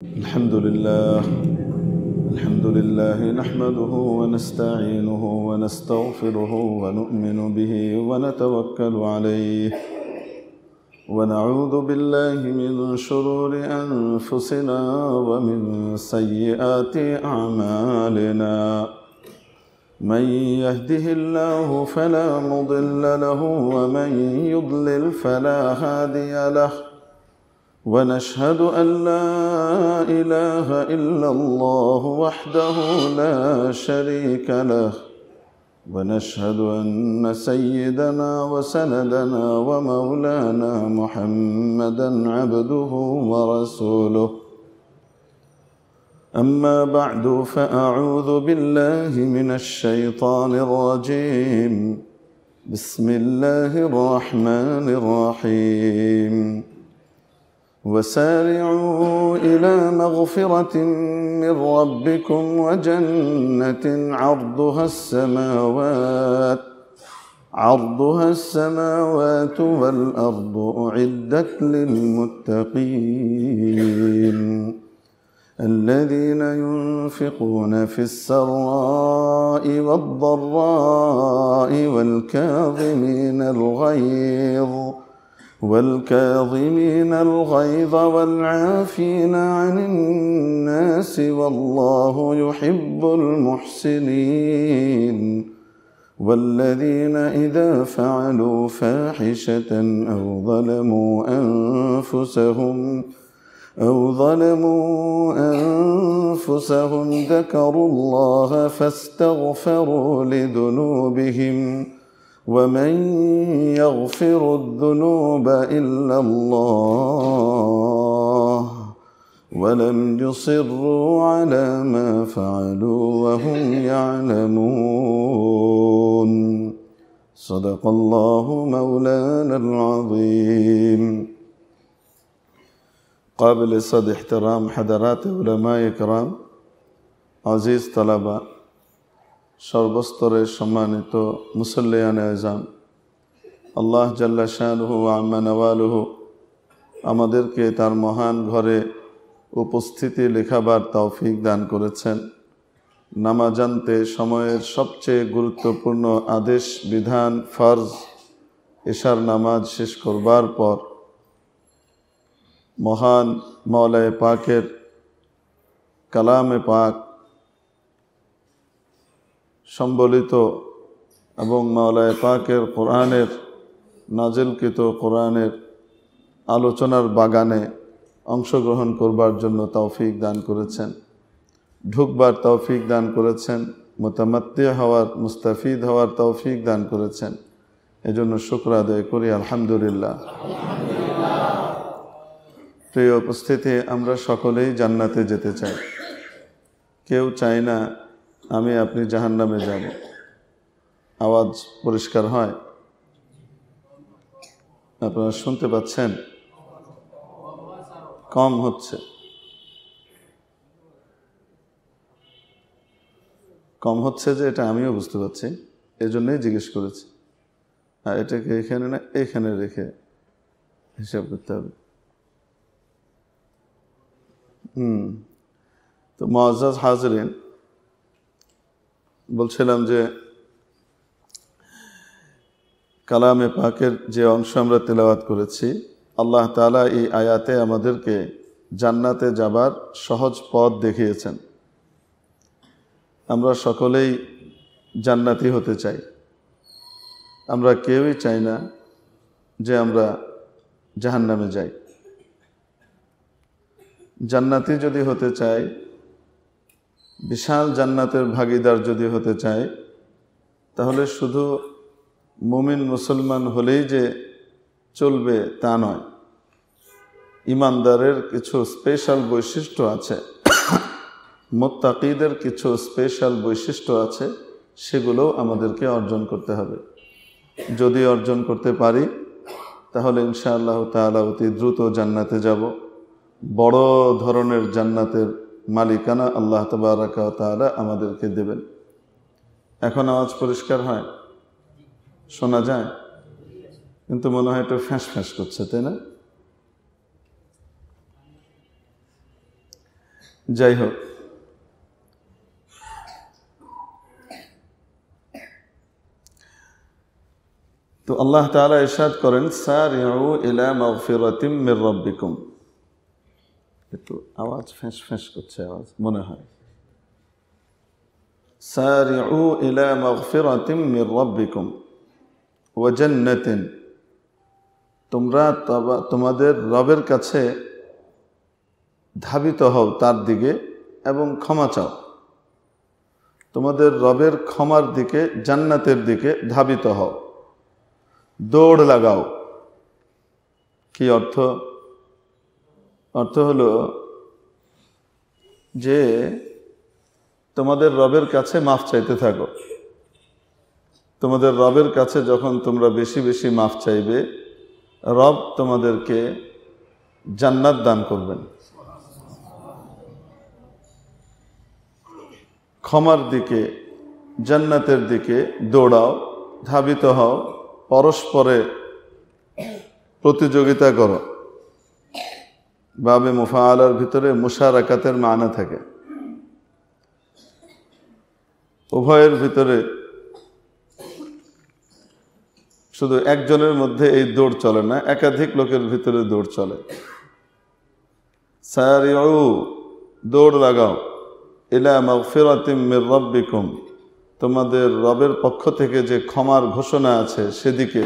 الحمد لله نحمده ونستعينه ونستغفره ونؤمن به ونتوكل عليه ونعوذ بالله من شرور أنفسنا ومن سيئات أعمالنا من يهده الله فلا مضل له ومن يضلل فلا هادي له ونشهد أن لا إله إلا الله وحده لا شريك له ونشهد أن سيدنا وسندنا ومولانا محمدًا عبده ورسوله أما بعد فأعوذ بالله من الشيطان الرجيم بسم الله الرحمن الرحيم وسارعوا إلى مغفرة من ربكم وجنة عرضها السماوات والأرض أعدت للمتقين الذين ينفقون في السراء والضراء والكاظمين الغيظ والعافين عن الناس والله يحب المحسنين والذين إذا فعلوا فاحشة أو ظلموا أنفسهم ذكروا الله فاستغفروا لذنوبهم ومن يغفر الذنوب إلا الله ولم يصروا على ما فعلوا وهم يعلمون صدق الله مولانا العظيم قابل صد احترام حضرات علماء کرام عزیز طلبا সর্বস্তরের সম্মানিত মুসল্লিয়ানে আযম আল্লাহ জাল্লা শানুহু ওয়া আম্মা নওয়ালুহু আমাদেরকে তার মহান ঘরে উপস্থিতি লেখাবার তৌফিক দান করেছেন। নামাজান্তে সময়ের সবচেয়ে গুরুত্বপূর্ণ আদেশ বিধান ফরজ এশার নামাজ শেষ করবার পর মহান মাওলায়ে পাকের কালামে পাক সম্বলিত এবং মাওলায়ে পাকের কোরআনের নাজিলকৃত কোরআনের আলোচনার বাগানে অংশগ্রহণ করবার জন্য তৌফিক দান করেছেন, ঢুকবার তৌফিক দান করেছেন, মুতামাত্তি হওয়ার মুস্তাফিদ হওয়ার তৌফিক দান করেছেন। এজন্য শুকর আদায় করি আলহামদুলিল্লাহ। প্রিয় উপস্থিতি, আমরা সকলেই জান্নাতে যেতে চাই। কেউ চায় না আমি আপনি জাহান্নামে যাব। আওয়াজ পরিষ্কার হয়? আপনারা শুনতে পাচ্ছেন? কম হচ্ছে যে এটা আমিও বুঝতে পারছি, এজন্যই জিজ্ঞেস করেছি। আর এটাকে এখানে না এখানে রেখে হিসাব করতে হবে। তো মুআজ্জাজ হাজিরিন, বলছিলাম যে কালামে পাকের যে অংশ আমরা তেলাওয়াত করেছি, আল্লাহ তাআলা এই আয়াতে আমাদেরকে জান্নাতে যাবার সহজ পথ দেখিয়েছেন। আমরা সকলেই জান্নাতি হতে চাই। আমরা কেউই চাই না যে আমরা জাহান্নামে যাই। জান্নাতি যদি হতে চাই, বিশাল জান্নাতের ভাগীদার যদি হতে চাই, তাহলে শুধু মুমিন মুসলমান হলেই যে চলবে তা নয়। ঈমানদারের কিছু স্পেশাল বৈশিষ্ট্য আছে, মুত্তাকিদের কিছু স্পেশাল বৈশিষ্ট্য আছে, সেগুলোও আমাদেরকে অর্জন করতে হবে। যদি অর্জন করতে পারি তাহলে ইনশাআল্লাহ তাআলা অতি দ্রুত জান্নাতে যাব। বড় ধরনের জান্নাতের মালিকানা আল্লাহ তাবারাকা ওয়া তাআলা আমাদেরকে দেবেন। এখন আওয়াজ পরিষ্কার হয়? শোনা যায়? কিন্তু মনে হয় একটু ফ্যাঁস ফ্যাঁস করছে, তাই না? যাই হোক, তো আল্লাহ তাআলা ইরশাদ করেন সারিউ ইলা মাগফিরাতিম মির রাব্বিকুম। একটু আওয়াজ ফেঁস ফেঁস করছে, আওয়াজ মনে হয়। সারিউ ইলা মাগফিরাতিম মির রাব্বিকুম ওয়া জান্নাতিন, তোমরা তোমাদের রবের কাছে ধাবিত হও তার দিকে এবং ক্ষমা চাও। তোমাদের রবের ক্ষমার দিকে, জান্নাতের দিকে ধাবিত হও, দৌড় লাগাও। কি অর্থ? অর্থ হলো যে তোমাদের রবের কাছে মাফ চাইতে থাকো। তোমাদের রবের কাছে যখন তোমরা বেশি বেশি মাফ চাইবে, রব তোমাদেরকে জান্নাত দান করবেন। ক্ষমার দিকে, জান্নাতের দিকে দৌড়াও, ধাবিত হও, পরস্পরে প্রতিযোগিতা করো। বাবে মুফাআলার ভিতরে মুশারাকাতের মানা থাকে। উভয়ের ভিতরে, শুধু একজনের মধ্যে এই দৌড় চলে না, একাধিক লোকের ভিতরে দৌড় চলে। সারিউ, দৌড় লাগাও, ইলা মাগফিরাতিম মির রাব্বিকুম, তোমাদের রবের পক্ষ থেকে যে ক্ষমার ঘোষণা আছে সেদিকে,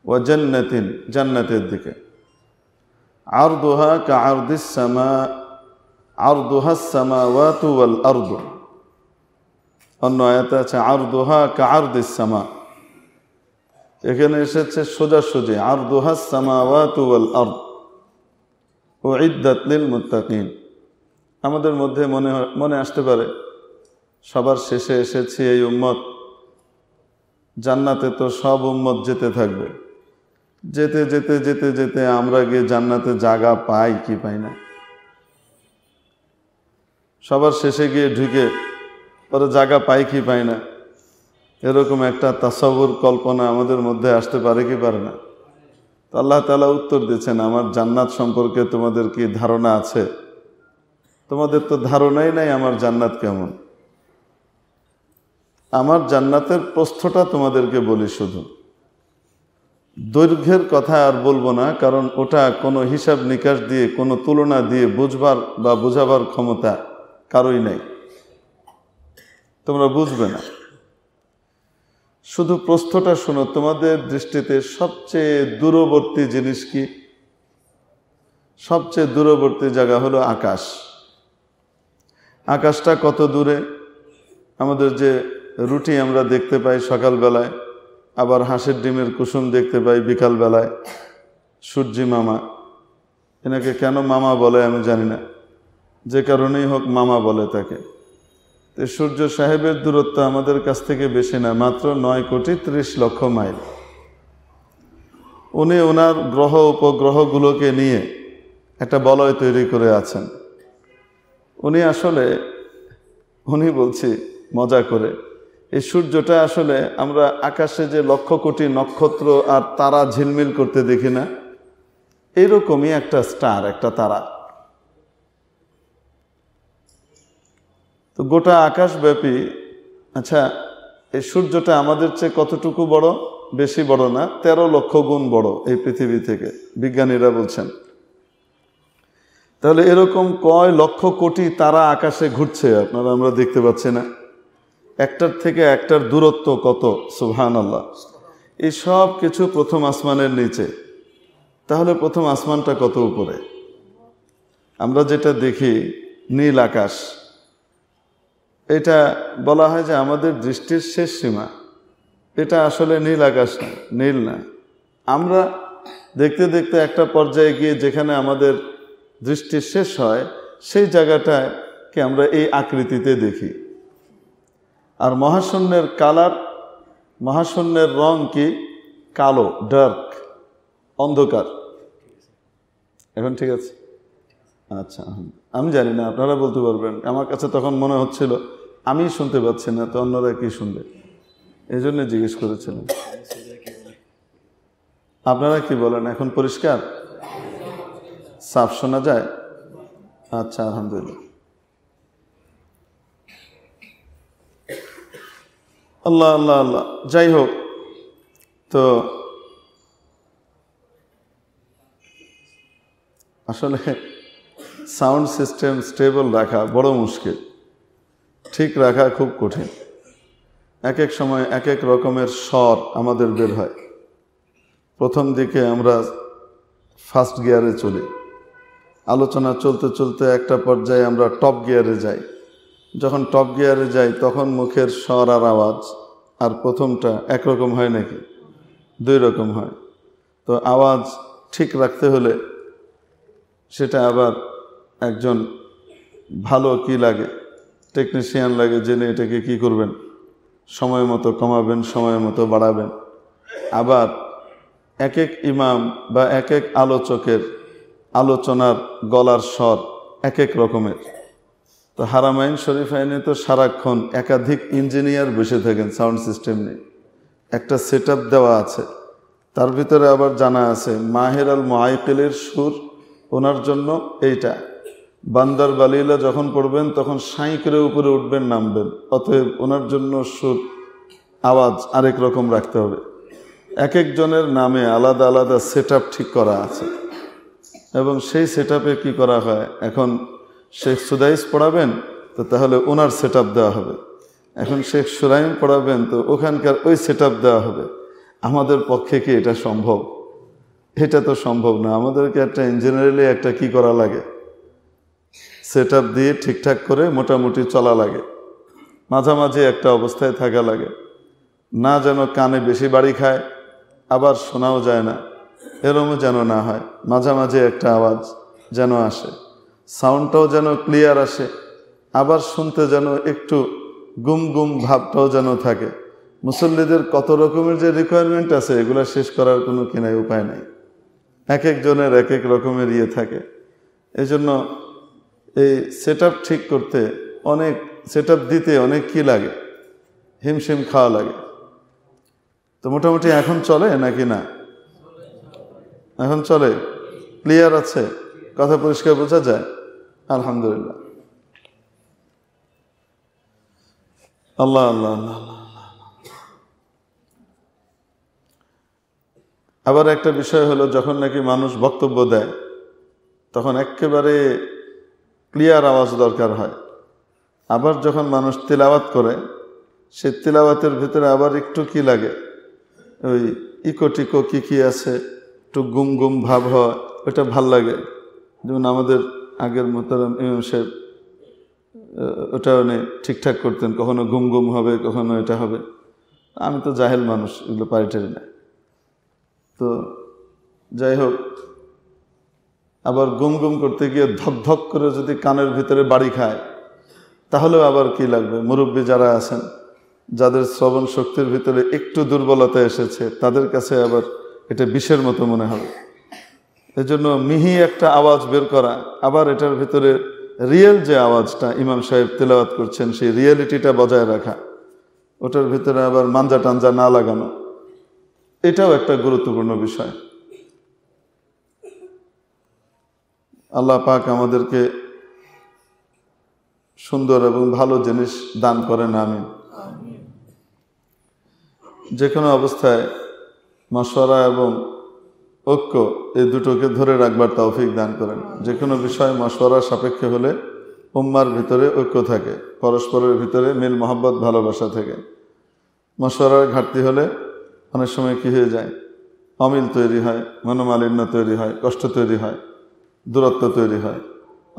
ওয়া জান্নাতিন, জান্নাতের দিকে। আরদুহা কাআরদিস সামা, আরদুহাস সামাওয়াতু ওয়াল আরদু। অন্য আয়াতে আছে আরদুহা কাআরদিস সামা, এখানে এসেছে সোজাসুজি আরদুহাস সামাওয়াতু ওয়াল আরদ উইদ্দাত লিল মুত্তাকিন। আমাদের মধ্যে মনে আসতে পারে সবার শেষে এসেছি এই উম্মত, জান্নাতে তো সব উম্মত যেতে থাকবে। যেতে যেতে যেতে যেতে আমরা গিয়ে জান্নাতে জায়গা পাই কি পাই না? সবার শেষে গিয়ে ঢুকে পরে জায়গা পাই কি পাই না, এরকম একটা তাসাউর, কল্পনা আমাদের মধ্যে আসতে পারে কি পারে না? তো আল্লাহ তাআলা উত্তর দিচ্ছেন, আমার জান্নাত সম্পর্কে তোমাদের কি ধারণা আছে? তোমাদের তো ধারণাই নাই আমার জান্নাত কেমন। আমার জান্নাতের প্রস্থটা তোমাদেরকে বলি, শুধু দৈর্ঘ্যের কথা আর বলবো না, কারণ ওটা কোনো হিসাব নিকাশ দিয়ে, কোনো তুলনা দিয়ে বুঝবার বা বোঝাবার ক্ষমতা কারোই নাই, তোমরা বুঝবে না। শুধু প্রস্থটা শোনো। তোমাদের দৃষ্টিতে সবচেয়ে দূরবর্তী জিনিস কি? সবচেয়ে দূরবর্তী জায়গা হলো আকাশ। আকাশটা কত দূরে? আমাদের যে রুটি আমরা দেখতে পাই সকালবেলায়, আবার হাঁসের ডিমের কুসুম দেখতে পাই বিকালবেলায়, সূর্যি মামা, এনাকে কেন মামা বলে আমি জানি না, যে কারণেই হোক মামা বলে তাকে। তো সূর্য সাহেবের দূরত্ব আমাদের কাছ থেকে বেশি না, মাত্র 9,30,00,000 মাইল। উনি ওনার গ্রহ উপগ্রহগুলোকে নিয়ে একটা বলয় তৈরি করে আছেন। উনি বলছি মজা করে, এই সূর্যটা আসলে আমরা আকাশে যে লক্ষ কোটি নক্ষত্র আর তারা ঝিলমিল করতে দেখি না, এইরকমই একটা স্টার, একটা তারা। তো গোটা আকাশব্যাপী, আচ্ছা এই সূর্যটা আমাদের চেয়ে কতটুকু বড়? বেশি বড় না, 13 লক্ষ গুণ বড় এই পৃথিবী থেকে, বিজ্ঞানীরা বলছেন। তাহলে এরকম কয় লক্ষ কোটি তারা আকাশে ঘুরছে, আমরা দেখতে পাচ্ছি না? একটার থেকে একটার দূরত্ব কত, সুবহানাল্লাহ। এই সব কিছু প্রথম আসমানের নিচে। তাহলে প্রথম আসমানটা কত উপরে? আমরা যেটা দেখি নীল আকাশ, এটা বলা হয় যে আমাদের দৃষ্টির শেষ সীমা। এটা আসলে নীল আকাশ না, নীল না। আমরা দেখতে দেখতে একটা পর্যায়ে গিয়ে যেখানে আমাদের দৃষ্টি শেষ হয়, সেই জায়গাটাকে আমরা এই আকৃতিতে দেখি। আর মহাশূন্যের কালার, মহাশূন্যের রং কি? কালো, ডার্ক, অন্ধকার। এখন ঠিক আছে? আচ্ছা, আমি জানি না, আপনারা বলতে পারবেন। আমার কাছে তখন মনে হচ্ছিল আমি শুনতে পাচ্ছি না, তো অন্যরা কি শুনবে, এই জন্য জিজ্ঞেস করেছিলাম। আপনারা কি বলেন? এখন পরিষ্কার, সাফ শোনা যায়? আচ্ছা, আলহামদুলিল্লাহ। আল্লাহ আল্লাহ আল্লাহ। যাই হোক, তো আসলে সাউন্ড সিস্টেম স্টেবল রাখা বড় মুশকিল, ঠিক রাখা খুব কঠিন। এক এক সময় এক এক রকমের স্বর আমাদের বের হয়। প্রথম দিকে আমরা ফার্স্ট গিয়ারে চলি, আলোচনা চলতে চলতে একটা পর্যায়ে আমরা টপ গিয়ারে যাই। যখন টপ গিয়ারে যাই তখন মুখের স্বর আর আওয়াজ আর প্রথমটা একরকম হয় নাকি? দুই রকম হয়। তো আওয়াজ ঠিক রাখতে হলে সেটা আবার একজন ভালো কি লাগে, টেকনিশিয়ান লাগে, জেনে এটাকে কি করবেন, সময় মতো কমাবেন, সময় মতো বাড়াবেন। আবার এক এক ইমাম বা এক এক আলোচকের আলোচনার গলার স্বর এক এক রকমের। তো হারামাইন শরীফাইনে তো সারাক্ষণ একাধিক ইঞ্জিনিয়ার বসে থাকেন সাউন্ড সিস্টেম নিয়ে, একটা সেট দেওয়া আছে। তার ভিতরে আবার জানা আছে মাহের আল মুআইকিলের সুর ওনার জন্য এইটা, বান্দার বালিলা যখন পড়বেন তখন সাঁই করে উপরে উঠবেন নামবেন, অতএব ওনার জন্য সুর আওয়াজ আরেক রকম রাখতে হবে। এক একজনের নামে আলাদা আলাদা সেট ঠিক করা আছে এবং সেই সেট কি করা হয়, এখন শেখ সুদাইস পড়াবেন তো তাহলে ওনার সেট দেওয়া হবে, এখন শেখ সুরাইম পড়াবেন তো ওখানকার ওই সেট দেওয়া হবে। আমাদের পক্ষে কি এটা সম্ভব? এটা তো সম্ভব না। আমাদেরকে একটা ইঞ্জিনিয়ারিংলি একটা কি করা লাগে, সেট দিয়ে ঠিকঠাক করে মোটামুটি চলা লাগে, মাঝামাঝি একটা অবস্থায় থাকা লাগে, না যেন কানে বেশি বাড়ি খায় আবার শোনাও যায় না, এরমও যেন না হয়, মাঝামাঝি একটা আওয়াজ যেন আসে, সাউন্ডটাও যেন ক্লিয়ার আসে, আবার শুনতে যেন একটু গুম গুম ভাবটাও যেন থাকে। মুসল্লিদের কত রকমের যে রিকোয়ারমেন্ট আছে এগুলো শেষ করার কোনো কিনাই উপায় নাই, এক একজনের এক এক রকমের ইয়ে থাকে। এই জন্য এই সেট ঠিক করতে অনেক সেট দিতে অনেক কি লাগে, হিমশিম খাওয়া লাগে। তো মোটামুটি এখন চলে নাকি না? এখন চলে, ক্লিয়ার আছে, কথা পরিষ্কার বোঝা যায়? আলহামদুলিল্লাহ। আল্লাহ আল্লাহ আল্লাহ। আবার একটা বিষয় হলো, যখন নাকি মানুষ বক্তব্য দেয় তখন একেবারে ক্লিয়ার আওয়াজ দরকার হয়। আবার যখন মানুষ তিলাওয়াত করে সেই তিলাওয়াতের ভিতরে আবার একটু কি লাগে, ওই ইকো টিকো কি আছে, একটু গুম গুম ভাব হয়, ওইটা ভাল লাগে। যেমন আমাদের আগের মোহতারাম ইমাম সাহেব ওটা উনি ঠিকঠাক করতেন, কখনো গুম গুম হবে, কখনো এটা হবে। আমি তো জাহেল মানুষ, এগুলো পারিটারি না। তো যাই হোক, আবার গুম গুম করতে গিয়ে ধক ধক করে যদি কানের ভিতরে বাড়ি খায় তাহলেও আবার কি লাগবে। মুরব্বী যারা আছেন, যাদের শ্রবণ শক্তির ভিতরে একটু দুর্বলতা এসেছে, তাদের কাছে আবার এটা বিষের মতো মনে হবে। এজন্য মিহি একটা আওয়াজ বের করা, আবার এটার ভিতরে রিয়েল যে আওয়াজটা ইমাম সাহেব তেলাওয়াত করছেন সেই রিয়েলিটিটা বজায় রাখা, ওটার ভিতরে আবার মাঞ্জা টাঞ্জা না লাগানো, এটাও একটা গুরুত্বপূর্ণ বিষয়। আল্লাহ পাক আমাদেরকে সুন্দর এবং ভালো জিনিস দান করেন, আমিন। যে কোনো অবস্থায় মাশওয়ারা এবং ঐক্য এই দুটোকে ধরে রাখবার তৌফিক দান করেন। যে কোনো বিষয় মাশওয়ারার সাপেক্ষে হলে উম্মার ভিতরে ঐক্য থাকে, পরস্পরের ভিতরে মিল মহব্বত ভালোবাসা থাকে। মাশওয়ারার ঘাটতি হলে অনেক সময় কি হয়ে যায়, অমিল তৈরি হয়, মনোমালিন্য তৈরি হয়, কষ্ট তৈরি হয়, দূরত্ব তৈরি হয়।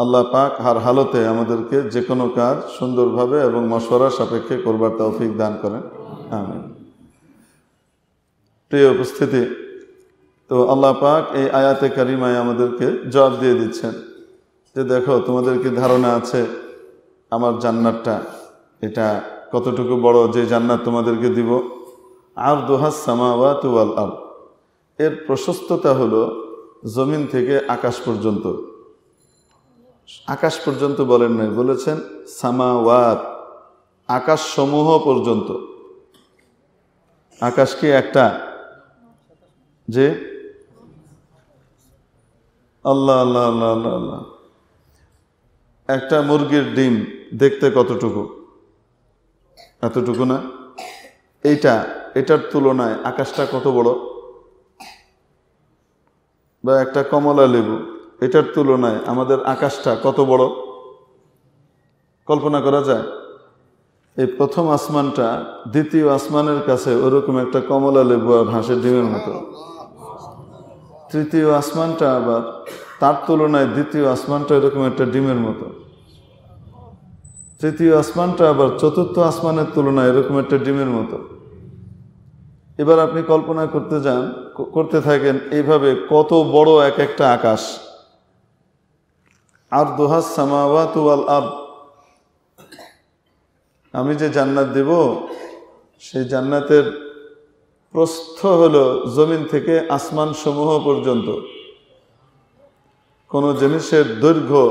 আল্লাহ পাক হার হালতে আমাদেরকে যে কোনো কাজ সুন্দরভাবে এবং মাশওয়ারার সাপেক্ষে করবার তৌফিক দান করেন, আমিন। প্রিয় উপস্থিতি, তো আল্লাহ পাক এই আয়াতে কারিমায় আমাদেরকে জবাব দিয়ে দিচ্ছেন যে দেখো, তোমাদের কি ধারণা আছে আমার জান্নাতটা এটা কতটুকু বড়, যে জান্নাত তোমাদেরকে দিব, আরদুহাস সামাওয়াতু ওয়াল আরদ, এর প্রশস্ততা হলো জমিন থেকে আকাশ পর্যন্ত। আকাশ পর্যন্ত বলেন নাই, বলেছেন সামাওয়াত, আকাশ সমূহ পর্যন্ত। আকাশ কি একটা? যে আল্লাহ আল্লাহ আল্লাহ আল্লাহ আল্লাহ। একটা মুরগির ডিম দেখতে কতটুকু? এতটুকু না? এটার তুলনায় আকাশটা কত বড়, বা একটা কমলা লেবু, এটার তুলনায় আমাদের আকাশটা কত বড় কল্পনা করা যায়? এই প্রথম আসমানটা দ্বিতীয় আসমানের কাছে ওরকম একটা কমলা লেবু আর হাঁসের ডিমের মতো। তৃতীয় আসমানটা আবার তার তুলনায় দ্বিতীয় আসমানটা এরকম একটা ডিমের মতো। তৃতীয় আসমানটা আবার চতুর্থ আসমানের তুলনায় এরকম একটা ডিমের মতো। এবার আপনি কল্পনা করতে থাকেন এইভাবে কত বড় এক একটা আকাশ। আর দুহাস সামাওয়াতু ওয়াল আরদ, আমি যে জান্নাত দেব সেই জান্নাতের প্রস্থ হলো জমিন থেকে আসমান সমূহ পর্যন্ত। কোনো জিনিসের দৈর্ঘ্য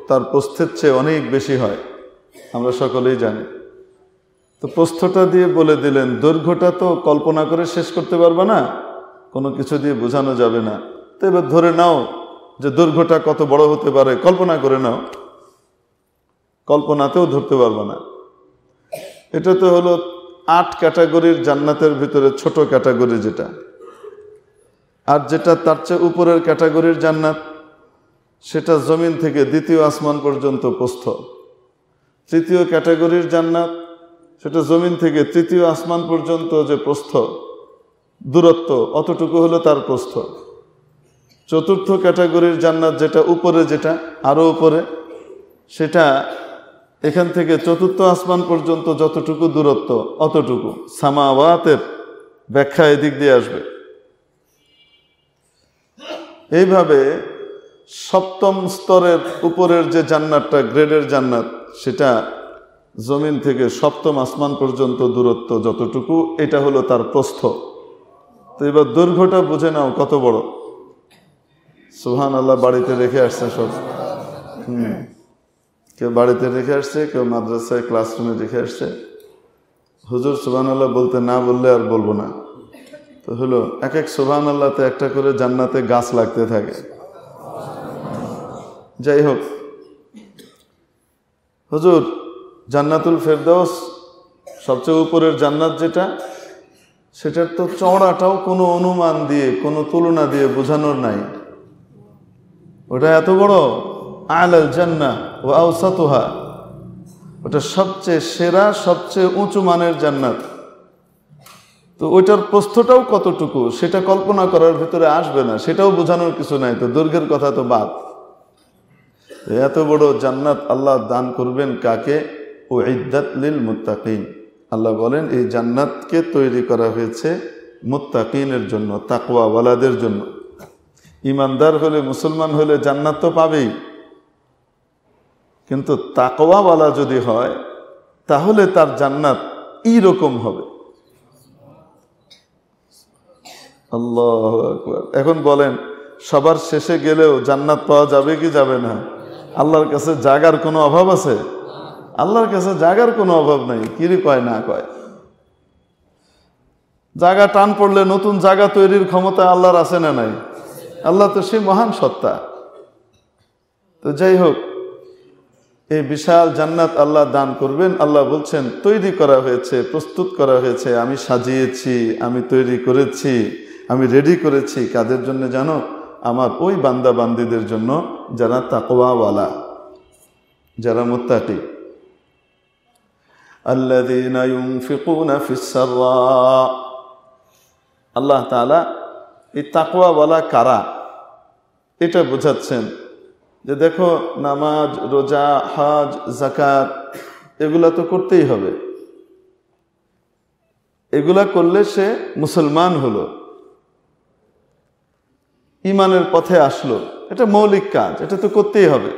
তার প্রস্থের চেয়ে অনেক বেশি হয়, আমরা সকলেই জানি। তো প্রস্থটা দিয়ে বলে দিলেন, দৈর্ঘ্যটা তো কল্পনা করে শেষ করতে পারবে না, কোনো কিছু দিয়ে বোঝানো যাবে না। তো এবার ধরে নাও যে দৈর্ঘ্যটা কত বড় হতে পারে, কল্পনা করে নাও, কল্পনাতেও ধরতে পারবে না। এটা তো হলো 8 ক্যাটাগরির জান্নাতের ভিতরে ছোট ক্যাটাগরি যেটা, আর যেটা তার চেয়ে উপরের ক্যাটাগরির জান্নাত সেটা জমিন থেকে দ্বিতীয় আসমান পর্যন্ত প্রস্থ। তৃতীয় ক্যাটাগরির জান্নাত সেটা জমিন থেকে তৃতীয় আসমান পর্যন্ত যে প্রস্থ, দূরত্ব, অতটুকু হলো তার প্রস্থ। চতুর্থ ক্যাটাগরির জান্নাত যেটা উপরে, যেটা আরো উপরে, সেটা এখান থেকে চতুর্থ আসমান পর্যন্ত যতটুকু দূরত্ব অতটুকু। সামাওয়াতের ব্যাখ্যা এদিক দিয়ে আসবে। এইভাবে সপ্তম স্তরের উপরের যে জান্নাতটা, গ্রেডের জান্নাত, সেটা জমিন থেকে সপ্তম আসমান পর্যন্ত দূরত্ব যতটুকু, এটা হলো তার প্রস্থ। তো এবার দৈর্ঘ্যটা বুঝে নাও কত বড়। সুবহানাল্লাহ, বাড়িতে রেখে আসছে সব। কেউ বাড়িতে রেখে আসছে, কেউ মাদ্রাসায় ক্লাসরুমে রেখে আসছে। হুজুর সুবহানাল্লাহ বলতে না বললে আর বলবো না। তো হলো এক এক সুবহানাল্লাহতে একটা করে জান্নাতে গাছ লাগতে থাকে। যাই হোক, হুজুর জান্নাতুল ফেরদাউস সবচেয়ে উপরের জান্নাত যেটা, সেটার তো চওড়াটাও কোনো অনুমান দিয়ে, কোনো তুলনা দিয়ে বোঝানোর নাই। ওটা এত বড়, আলাল জান্নাহ ওয়া আওসাতুহা, ওটা সবচেয়ে সেরা, সবচেয়ে উঁচু মানের জান্নাত। তো ওইটার প্রস্থটাও কতটুকু সেটা কল্পনা করার ভিতরে আসবে না, সেটাও বোঝানোর কিছু নাই। তো দৈর্ঘ্যের কথা তো বাদ। এত বড় জান্নাত আল্লাহ দান করবেন কাকে? উইদ্দাত লিল মুত্তাকিন। আল্লাহ বলেন এই জান্নাতকে তৈরি করা হয়েছে মুত্তাকিনের জন্য, তাকওয়াওয়ালাদের জন্য। ইমানদার হলে, মুসলমান হলে জান্নাত তো পাবেই, কিন্তু তাকওয়াওয়ালা যদি হয় তাহলে তার জান্নাত এইরকম হবে। আল্লাহু আকবার। এখন বলেন, সবার শেষে গেলেও জান্নাত পাওয়া যাবে কি যাবে না? আল্লাহর কাছে জায়গার কোনো অভাব আছে? আল্লাহর কাছে জায়গার কোনো অভাব নাই। কিরে কয় না কয়, জায়গা টান পড়লে নতুন জায়গা তৈরির ক্ষমতা আল্লাহর আছে না নাই? আল্লাহ তো সে মহান সত্তা। তো যাই হোক, এই বিশাল জান্নাত আল্লাহ দান করবেন। আল্লাহ বলছেন তৈরি করা হয়েছে, প্রস্তুত করা হয়েছে, আমি সাজিয়েছি, আমি তৈরি করেছি, আমি রেডি করেছি। কাদের জন্য জানো? আমার ওই বান্দা বান্দীদের জন্য যারা তাকওয়াওয়ালা, যারা মুত্তাকি। আল্লাযীনা ইউনফিকুনা ফিস সাররা, আল্লাহ তাআলা এই তাকওয়াওয়ালা কারা এটা বোঝাচ্ছেন। যে দেখো, নামাজ, রোজা, হজ, যাকাত এগুলা তো করতেই হবে। এগুলা করলে সে মুসলমান হলো, ইমানের পথে আসলো। এটা মৌলিক কাজ, এটা তো করতেই হবে।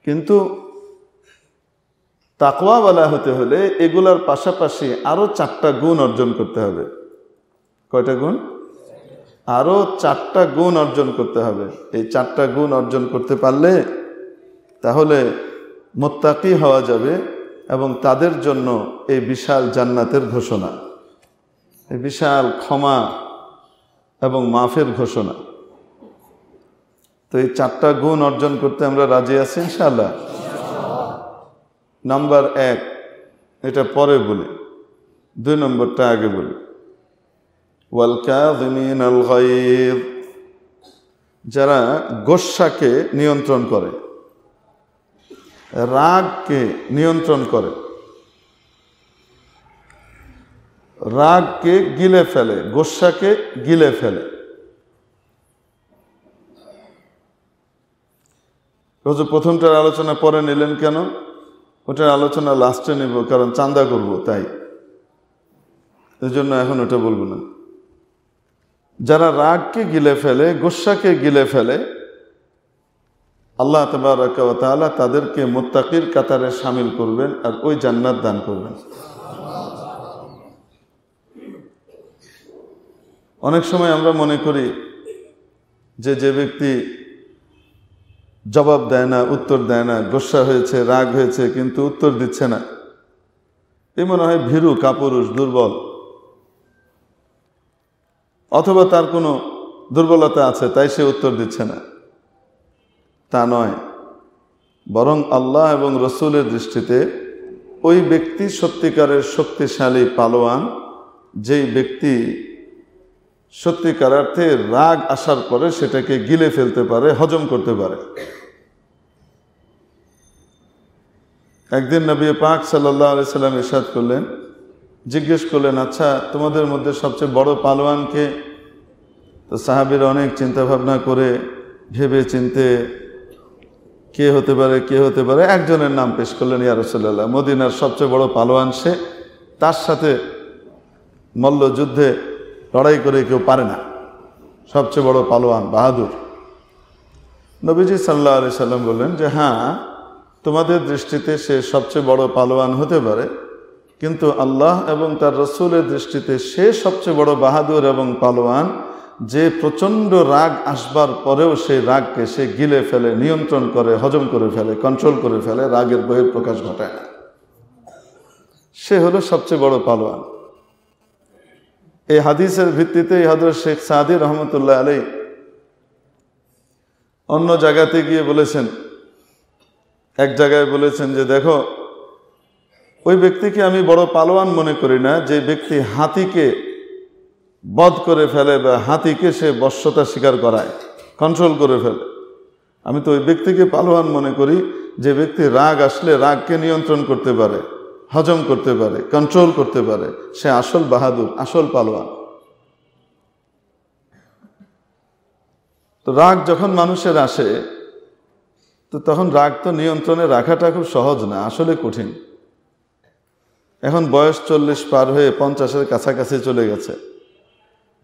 কিন্তু তাকওয়াওয়ালা হতে হলে এগুলার পাশাপাশি আরো 4টা গুণ অর্জন করতে হবে। কয়টা গুণ? আরো 4টা গুণ অর্জন করতে হবে। এই 4টা গুণ অর্জন করতে পারলে তাহলে মুত্তাকি হওয়া যাবে, এবং তাদের জন্য এই বিশাল জান্নাতের ঘোষণা, এই বিশাল ক্ষমা এবং মাফের ঘোষণা। তো এই 4টা গুণ অর্জন করতে আমরা রাজি আছি ইনশাআল্লাহ। নাম্বার 1, এটা পরে বলি, 2 নম্বরটা আগে বলি। ওয়াল কাযিমিনাল গায়য, যারা গোস্বাকে নিয়ন্ত্রণ করে, রাগকে নিয়ন্ত্রণ করে, রাগকে গিলে ফেলে, গোস্বাকে গিলে ফেলে। প্রথমটার আলোচনা পরে নিলেন কেন? ওটার আলোচনা লাস্টে নেব, কারণ চাঁদা করব, তাই এই জন্য এখন ওটা বলবো না। যারা রাগকে গিলে ফেলে, গোস্বাকে গিলে ফেলে, আল্লাহ তাবারাকা ওয়া তাআলা তাদেরকে মুত্তাকির কাতারে শামিল করবেন আর ওই জান্নাত দান করবেন। অনেক সময় আমরা মনে করি যে ব্যক্তি জবাব দেয় না, উত্তর দেয় না, গোস্বা হয়েছে, রাগ হয়েছে, কিন্তু উত্তর দিচ্ছে না, এ মনে হয় ভীরু, কাপুরুষ, দুর্বল, অথবা তার কোনো দুর্বলতা আছে তাই সে উত্তর দিচ্ছে না। তা নয়, বরং আল্লাহ এবং রসুলের দৃষ্টিতে ওই ব্যক্তি সত্যিকারের শক্তিশালী পালোয়ান, যেই ব্যক্তি সত্যিকার অর্থে রাগ আসার পরে সেটাকে গিলে ফেলতে পারে, হজম করতে পারে। একদিন নবী পাক সাল্লাল্লাহু আলাইহি সাল্লাম ইরশাদ করলেন, জিজ্ঞেস করলেন, আচ্ছা তোমাদের মধ্যে সবচেয়ে বড় পালোয়ান কে? তো সাহাবীরা অনেক চিন্তা ভাবনা করে ভেবে চিনতে কে হতে পারে, কে হতে পারে, একজনের নাম পেশ করলেন, ইয়া রাসূলুল্লাহ, মদিনার সবচেয়ে বড় পালোয়ান সে, তার সাথে মল্লযুদ্ধে লড়াই করে কেউ পারে না, সবচেয়ে বড় পালোয়ান, বাহাদুর। নবীজি সাল্লাল্লাহু আলাইহি সাল্লাম বললেন যে হ্যাঁ, তোমাদের দৃষ্টিতে সে সবচেয়ে বড় পালোয়ান হতে পারে, কিন্তু আল্লাহ এবং তার রসুলের দৃষ্টিতে সে সবচেয়ে বড় বাহাদুর এবং পালোয়ান, যে প্রচণ্ড রাগ আসবার পরেও সেই রাগকে সে গিলে ফেলে, নিয়ন্ত্রণ করে, হজম করে ফেলে, কন্ট্রোল করে ফেলে, রাগের বহিঃপ্রকাশ ঘটায় না। সে হলো সবচেয়ে বড় পালোয়ান। এই হাদিসের ভিত্তিতে হযরত শেখ সাদি রহমতুল্লাহ আলাইহি অন্য জায়গাতে গিয়ে বলেছেন, এক জায়গায় বলেছেন যে দেখো, ওই ব্যক্তিকে আমি বড় পালোয়ান মনে করি না যে ব্যক্তি হাতিকে বধ করে ফেলে বা হাতিকে সে বশ্যতা স্বীকার করায়, কন্ট্রোল করে ফেলে। আমি তো ওই ব্যক্তিকে পালোয়ান মনে করি যে ব্যক্তি রাগ আসলে রাগকে নিয়ন্ত্রণ করতে পারে, হজম করতে পারে, কন্ট্রোল করতে পারে, সে আসল বাহাদুর, আসল পালোয়ান। তো রাগ যখন মানুষের আসে, তো তখন রাগ তো নিয়ন্ত্রণে রাখাটা খুব সহজ না, আসলে কঠিন। এখন বয়স 40 পার হয়ে 50-এর কাছাকাছি চলে গেছে।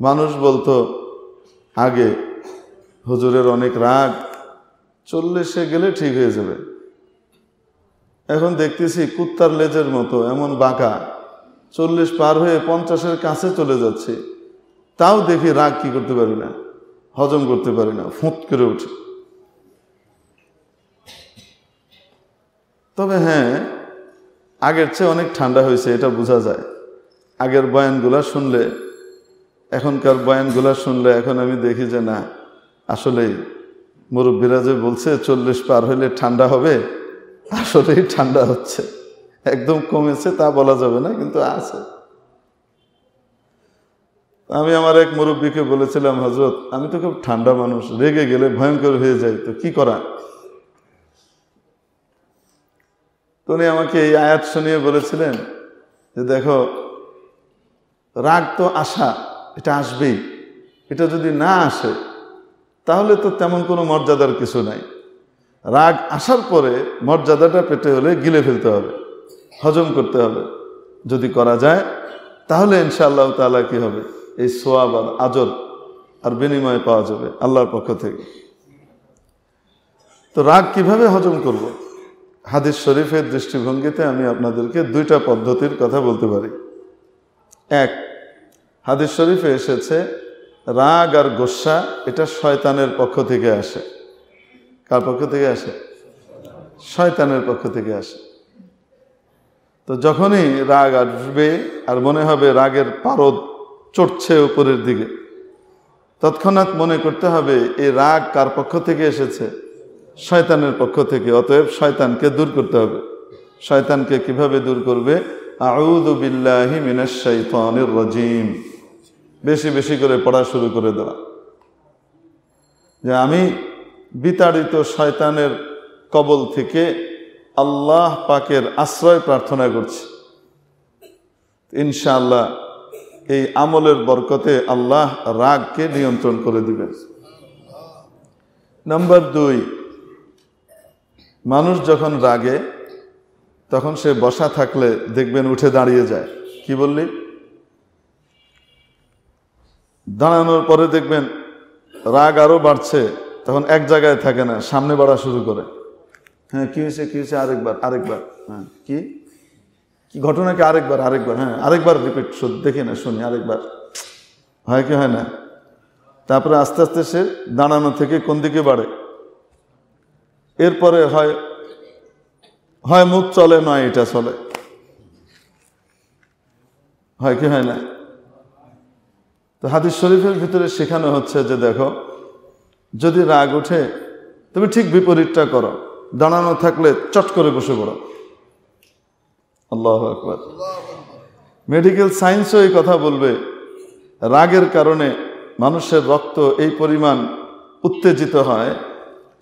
মানুষ বলতো আগে, হুজুরের অনেক রাগ, 40-এ গেলে ঠিক হয়ে যাবে। এখন দেখতেছি কুত্তার লেজের মতো এমন বাঁকা, 40 পার হয়ে 50-এর কাছে চলে যাচ্ছে, তাও দেখি রাগ কি করতে পারি না, হজম করতে পারি না, ফুঁত করে উঠে। তবে হ্যাঁ, আগের চেয়ে অনেক ঠান্ডা হয়েছে, এটা বোঝা যায়। আগের বয়ানগুলা শুনলে, এখনকার বয়ানগুলা শুনলে এখন আমি দেখি যে না, আসলেই মুরব্বীরা যে বলছে 40 পার হইলে ঠান্ডা হবে, আসলেই ঠান্ডা হচ্ছে। একদম কমেছে তা বলা যাবে না, কিন্তু আছে। আমি আমার এক মুরব্বীকে বলেছিলাম, হযরত আমি তো খুব ঠান্ডা মানুষ, রেগে গেলে ভয়ঙ্কর হয়ে যায়, তো কি করা? তো উনি আমাকে এই আয়াত শুনিয়ে বলেছিলেন যে দেখো, রাগ তো আসা, এটা আসবেই। এটা যদি না আসে তাহলে তো তেমন কোনো মর্যাদার কিছু নাই। রাগ আসার পরে মর্যাদাটা পেতে হলে গিলে ফেলতে হবে, হজম করতে হবে। যদি করা যায় তাহলে ইনশাআল্লাহ তাআলা কি হবে, এই সওয়াব আর আজর আর বিনিময় পাওয়া যাবে আল্লাহর পক্ষ থেকে। তো রাগ কিভাবে হজম করব? হাদিস শরীফের দৃষ্টিভঙ্গিতে আমি আপনাদেরকে 2টা পদ্ধতির কথা বলতে পারি। এক, হাদিস শরীফে এসেছে রাগ আর গোস্বা এটা শয়তানের পক্ষ থেকে আসে। কার পক্ষ থেকে আসে? শয়তানের পক্ষ থেকে আসে। তো যখনই রাগ আসবে আর মনে হবে রাগের পারদ চড়ছে উপরের দিকে, তৎক্ষণাৎ মনে করতে হবে এই রাগ কার পক্ষ থেকে এসেছে? শয়তানের পক্ষ থেকে। অতএব শয়তানকে দূর করতে হবে। শয়তানকে কিভাবে দূর করবে? আউযু বিল্লাহি মিনাশ শাইতানির রাজিম বেশি বেশি করে পড়া শুরু করে দেওয়া, যে আমি বিতাড়িত শয়তানের কবল থেকে আল্লাহ পাকের আশ্রয় প্রার্থনা করছি। ইনশাআল্লাহ এই আমলের বরকতে আল্লাহ রাগকে নিয়ন্ত্রণ করে দিবেন। নাম্বার 2, মানুষ যখন রাগে তখন সে বসা থাকলে দেখবেন উঠে দাঁড়িয়ে যায়। কি বললি? দাঁড়ানোর পরে দেখবেন রাগ আরো বাড়ছে, তখন এক জায়গায় থাকে না, সামনে বাড়া শুরু করে। হ্যাঁ, কি হয়েছে কি হয়েছে, আরেকবার আরেকবার, হ্যাঁ কি কি ঘটনা, কি আরেকবার আরেকবার, হ্যাঁ আরেকবার রিপিট, দেখি না শুনি, আরেকবার। হয় কি হয় না? তারপরে আস্তে আস্তে সে দাঁড়ানো থেকে কোন দিকে বাড়ে, এরপরে হয় হয় মুখ চলে, নয় এটা চলে। হয় কি হয় না? তো হাদিস শরীফের ভিতরে শেখানো হচ্ছে যে দেখো, যদি রাগ উঠে তুমি ঠিক বিপরীতটা করো, দাঁড়ানো থাকলে চট করে বসে পড়ো। আল্লাহু আকবার। মেডিকেল সায়েন্সও এই কথা বলবে, রাগের কারণে মানুষের রক্ত এই পরিমাণ উত্তেজিত হয়,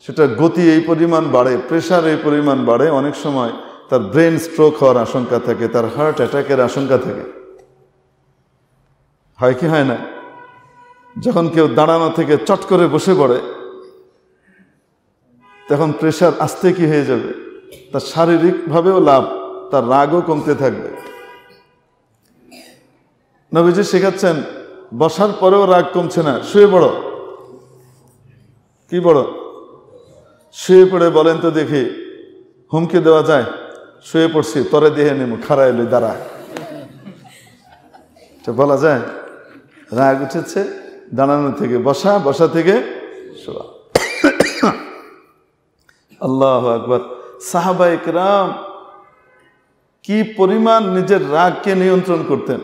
সেটা গতি এই পরিমাণ বাড়ে, প্রেশার এই পরিমাণ বাড়ে, অনেক সময় তার ব্রেন স্ট্রোক হওয়ার আশঙ্কা থাকে, তার হার্ট অ্যাটাকের আশঙ্কা থাকে। হয় কি হয় না? যখন কেউ দাঁড়ানো থেকে চট করে বসে পড়ে, তখন প্রেশার আস্তে কি হয়ে যাবে, তার শারীরিকভাবেও লাভ, তার রাগও কমতে থাকবে। নবীজি শেখাচ্ছেন, বসার পরেও রাগ কমছে না, শুয়ে পড়ো। কি পড়ো? শুয়ে পড়ে বলেন তো দেখি, হুমকি দেওয়া যায়? শুয়ে পড়ছি, তরে দিয়ে নেব, খাড়া এলি দাঁড়া, বলা যায়? রাগ উঠেছে, দাঁড়ানো থেকে বসা, বসা থেকে শোয়া। আল্লাহু আকবার। সাহাবায়ে কেরাম কি পরিমাণ নিজের রাগকে নিয়ন্ত্রণ করতেন,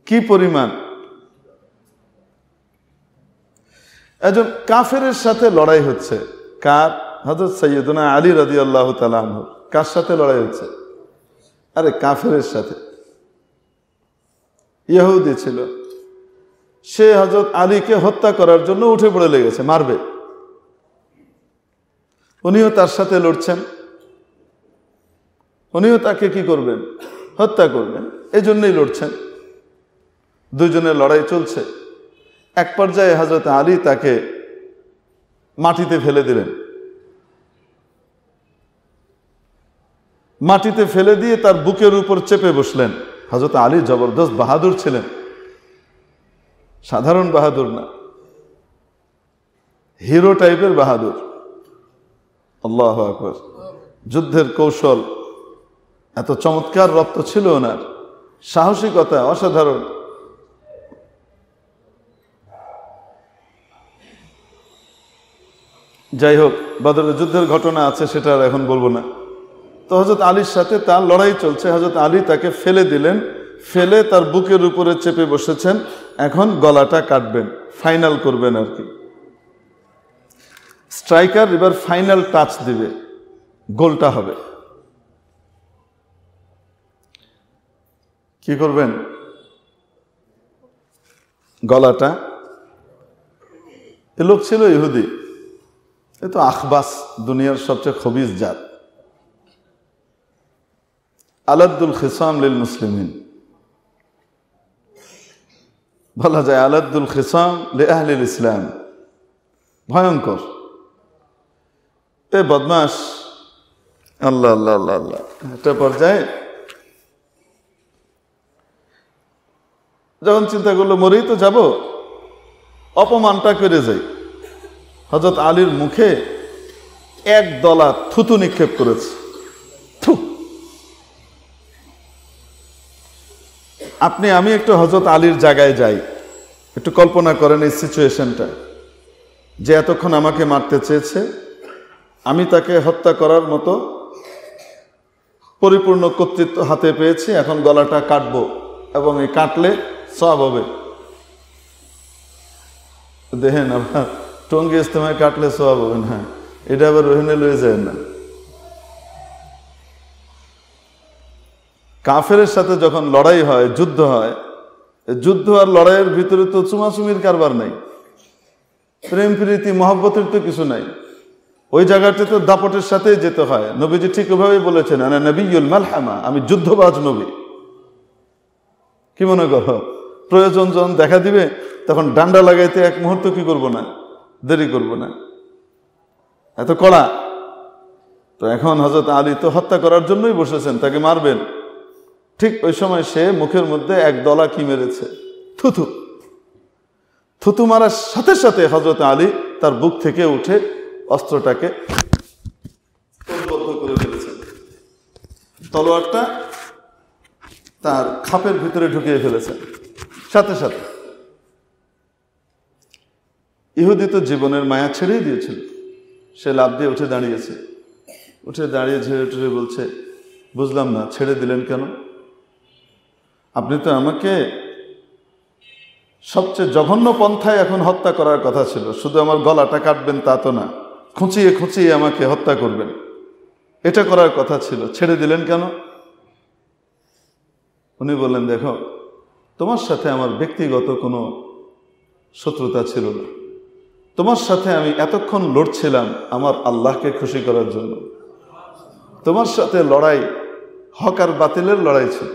কি পরিমাণ। একজন কাফেরের সাথে লড়াই হচ্ছে, কার? হযরত সাইয়্যিদুনা আলী রাদিয়াল্লাহু তাআলা আনহু। কার সাথে লড়াই হচ্ছে? আরে কাফেরের সাথে। ইহুদি ছিল, সে হযরত আলীকে হত্যা করার জন্য উঠে পড়ে লেগেছে, মারবে। উনিও তার সাথে লড়ছেন, উনিও তাকে কি করবেন? হত্যা করবেন, এই জন্যই লড়ছেন। দুইজনের লড়াই চলছে। এক পর্যায়ে হযরত আলী তাকে মাটিতে ফেলে দিলেন। মাটিতে ফেলে দিয়ে তার বুকের উপর চেপে বসলেন। হযরত আলী জবরদস্ত বাহাদুর ছিলেন, সাধারণ বাহাদুর না, হিরো টাইপের বাহাদুর। আল্লাহু আকবার। যুদ্ধের কৌশল এত চমৎকার রপ্ত ছিল ওনার, সাহসিকতা অসাধারণ। যাই হোক, বদরের যুদ্ধের ঘটনা আছে, সেটা আর এখন বলবো না। তো হযরত আলীর সাথে তার লড়াই চলছে। হযরত আলী তাকে ফেলে দিলেন, ফেলে তার বুকের উপরে চেপে বসেছেন। এখন গলাটা কাটবেন, ফাইনাল করবেন আর কি। স্ট্রাইকার এবার ফাইনাল টাচ দিবে, গোলটা হবে। কি করবেন? গলাটা, এ লোক ছিল ইহুদি, এ তো আখবাস, দুনিয়ার সবচেয়ে খবিস জাত। আলাদ্দুল খিসাম লিল মুসলিমিন, বলা যায় আলাদ্দুল খিসাম লি আহলিল ইসলাম। ভয়ঙ্কর এ বদমাস। আল্লাহ আল্লাহ আল্লাহ আল্লাহ। একটা পর্যায়ে যখন চিন্তা করলো মরেই তো যাব, অপমানটা করে যাই, হযরত আলীর মুখে এক দলা থুতু নিক্ষেপ করেছে। থু। আপনি আমি একটু হযরত আলীর জায়গায় যাই, একটু কল্পনা করেন এই সিচুয়েশনটা, যে এতক্ষণ আমাকে মারতে চেয়েছে, আমি তাকে হত্যা করার মতো পরিপূর্ণ কর্তৃত্ব হাতে পেয়েছি, এখন গলাটা কাটবো এবং এই কাটলে সওয়াব হবে। দেখেন আবার টঙ্গি ইস্তেমায় কাটলে সওয়াব হবে না, এটা আবার রহিনে লয়ে যায় না। কাফেরের সাথে যখন লড়াই হয়, যুদ্ধ হয়, যুদ্ধ আর লড়াইয়ের ভিতরে তো চুমাচুমির কারবার নাই, প্রেম প্রীতি মহব্বতের তো কিছু নাই। ওই জায়গাতে তো দাপটের সাথেই যেতে হয়। নবীজি ঠিক ওইভাবেই বলেছেন, আনা নবিয়ুল মালহামা, আমি যুদ্ধবাজ নবী। কি মনে করো, প্রয়োজন যখন দেখা দিবে তখন ডান্ডা লাগাইতে এক মুহূর্ত কি করব না, দেরি করব না, এত কড়া। তো এখন হযরত আলী তো হত্যা করার জন্যই বসেছেন, তাকে মারবেন। ঠিক ওই সময় সে মুখের মধ্যে এক দলা কি মেরেছে, থুথু। থুতু মারার সাথে সাথে হযরত আলী তার বুক থেকে উঠে অস্ত্রটাকে করে ফেলেছেন, তলোয়ারটা তার খাপের ভিতরে ঢুকিয়ে ফেলেছেন সাথে সাথে। ইহুদি তো জীবনের মায়া ছেড়েই দিয়েছিল। সে লাফ দিয়ে উঠে দাঁড়িয়েছে, উঠে দাঁড়িয়ে ঝেড়ে টুড়ে বলছে, বুঝলাম না ছেড়ে দিলেন কেন? আপনি তো আমাকে সবচেয়ে জঘন্য পন্থায় এখন হত্যা করার কথা ছিল, শুধু আমার গলাটা কাটবেন তা তো না, খুঁচিয়ে খুঁচিয়ে আমাকে হত্যা করবেন, এটা করার কথা ছিল, ছেড়ে দিলেন কেন? উনি বললেন, দেখো, তোমার সাথে আমার ব্যক্তিগত কোনো শত্রুতা ছিল না, তোমার সাথে আমি এতক্ষণ লড়ছিলাম আমার আল্লাহকে খুশি করার জন্য। তোমার সাথে লড়াই হক আর বাতিলের লড়াই ছিল।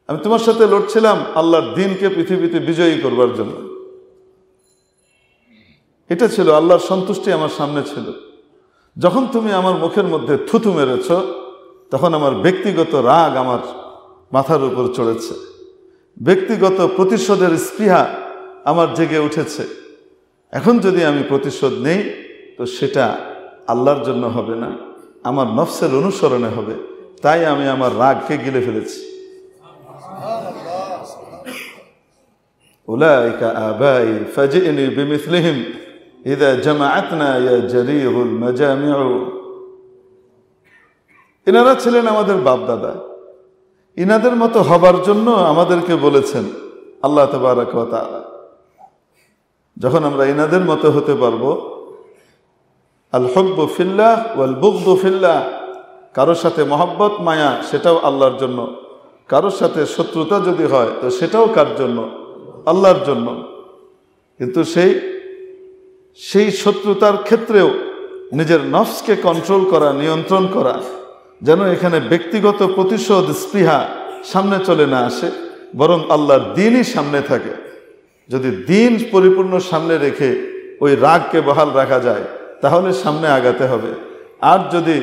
আমি তোমার সাথে লড়ছিলাম আল্লাহর দ্বীনকে পৃথিবীতে বিজয়ী করবার জন্য। এটা ছিল আল্লাহর সন্তুষ্টি আমার সামনে ছিল। যখন তুমি আমার মুখের মধ্যে থুথু মেরেছ, তখন আমার ব্যক্তিগত রাগ আমার মাথার উপর চড়েছে, ব্যক্তিগত প্রতিশোধের স্পৃহা আমার জেগে উঠেছে। এখন যদি আমি প্রতিশোধ নেই তো সেটা আল্লাহর জন্য হবে না, আমার নফসের অনুসরণে হবে। তাই আমি আমার রাগকে গিলে ফেলেছি। উলাইকা আবাই ফাজিনি বিমিসলিহিম ইযা জামাআতনা ইয়া জারীরুল মাজামিউ। এনারা ছিলেন আমাদের বাপ দাদা, ইনাদের মতো হবার জন্য আমাদেরকে বলেছেন আল্লাহ তাবারক ওয়া তাআলা। যখন আমরা ইনাদের মতো হতে পারবো, আল হুব্বু ফিল্লাহ ওয়াল বুগদু ফিল্লাহ, কারোর সাথে মহব্বত মায়া সেটাও আল্লাহর জন্য, কারোর সাথে শত্রুতা যদি হয় তো সেটাও কার জন্য? আল্লাহর জন্য। কিন্তু সেই শত্রুতার ক্ষেত্রেও নিজের নফসকে কন্ট্রোল করা, নিয়ন্ত্রণ করা, যেন এখানে ব্যক্তিগত প্রতিশোধ স্পৃহা সামনে চলে না আসে, বরং আল্লাহর দ্বীনই সামনে থাকে। যদি দ্বীন পরিপূর্ণ সামনে রেখে ওই রাগকে বহাল রাখা যায় তাহলে সামনে আগাতে হবে। আর যদি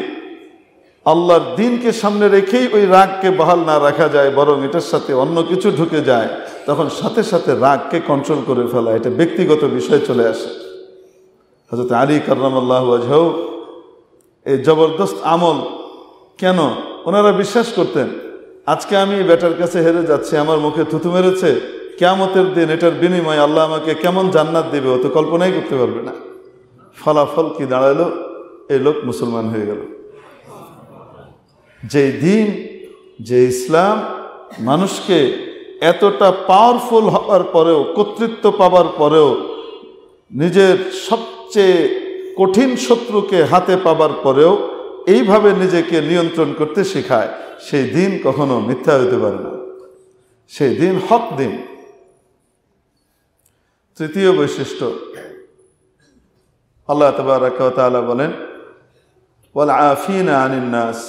আল্লাহর দ্বীনকে সামনে রেখেই ওই রাগকে বহাল না রাখা যায়, বরং এটার সাথে অন্য কিছু ঢুকে যায়, তখন সাথে সাথে রাগকে কন্ট্রোল করে ফেলা, এটা ব্যক্তিগত বিষয় চলে আসে। হযরত আলী কাররামাল্লাহু ওয়াজহু এই জবরদস্ত আমল কেন? ওনারা বিশ্বাস করতেন, আজকে আমি বেটার কাছে হেরে যাচ্ছি, আমার মুখে থুতু মেরেছে, কিয়ামতের দিন এটার বিনিময়ে আল্লাহ আমাকে কেমন জান্নাত দেবে ও তো কল্পনাই করতে পারবে না। ফলাফল কি দাঁড়ালো? এই লোক মুসলমান হয়ে গেল। যে দিন, যে ইসলাম মানুষকে এতটা পাওয়ারফুল হওয়ার পরেও, কর্তৃত্ব পাবার পরেও, নিজের সবচেয়ে কঠিন শত্রুকে হাতে পাবার পরেও এইভাবে নিজেকে নিয়ন্ত্রণ করতে শেখায়, সেই দিন কখনো মিথ্যা হতে পারে না, সেই দিন হক দিন। তৃতীয় বৈশিষ্ট্য, আল্লাহ তাবারাকা ওয়া তাআলা বলেন, ওয়াল আফিনা আনিন নাস,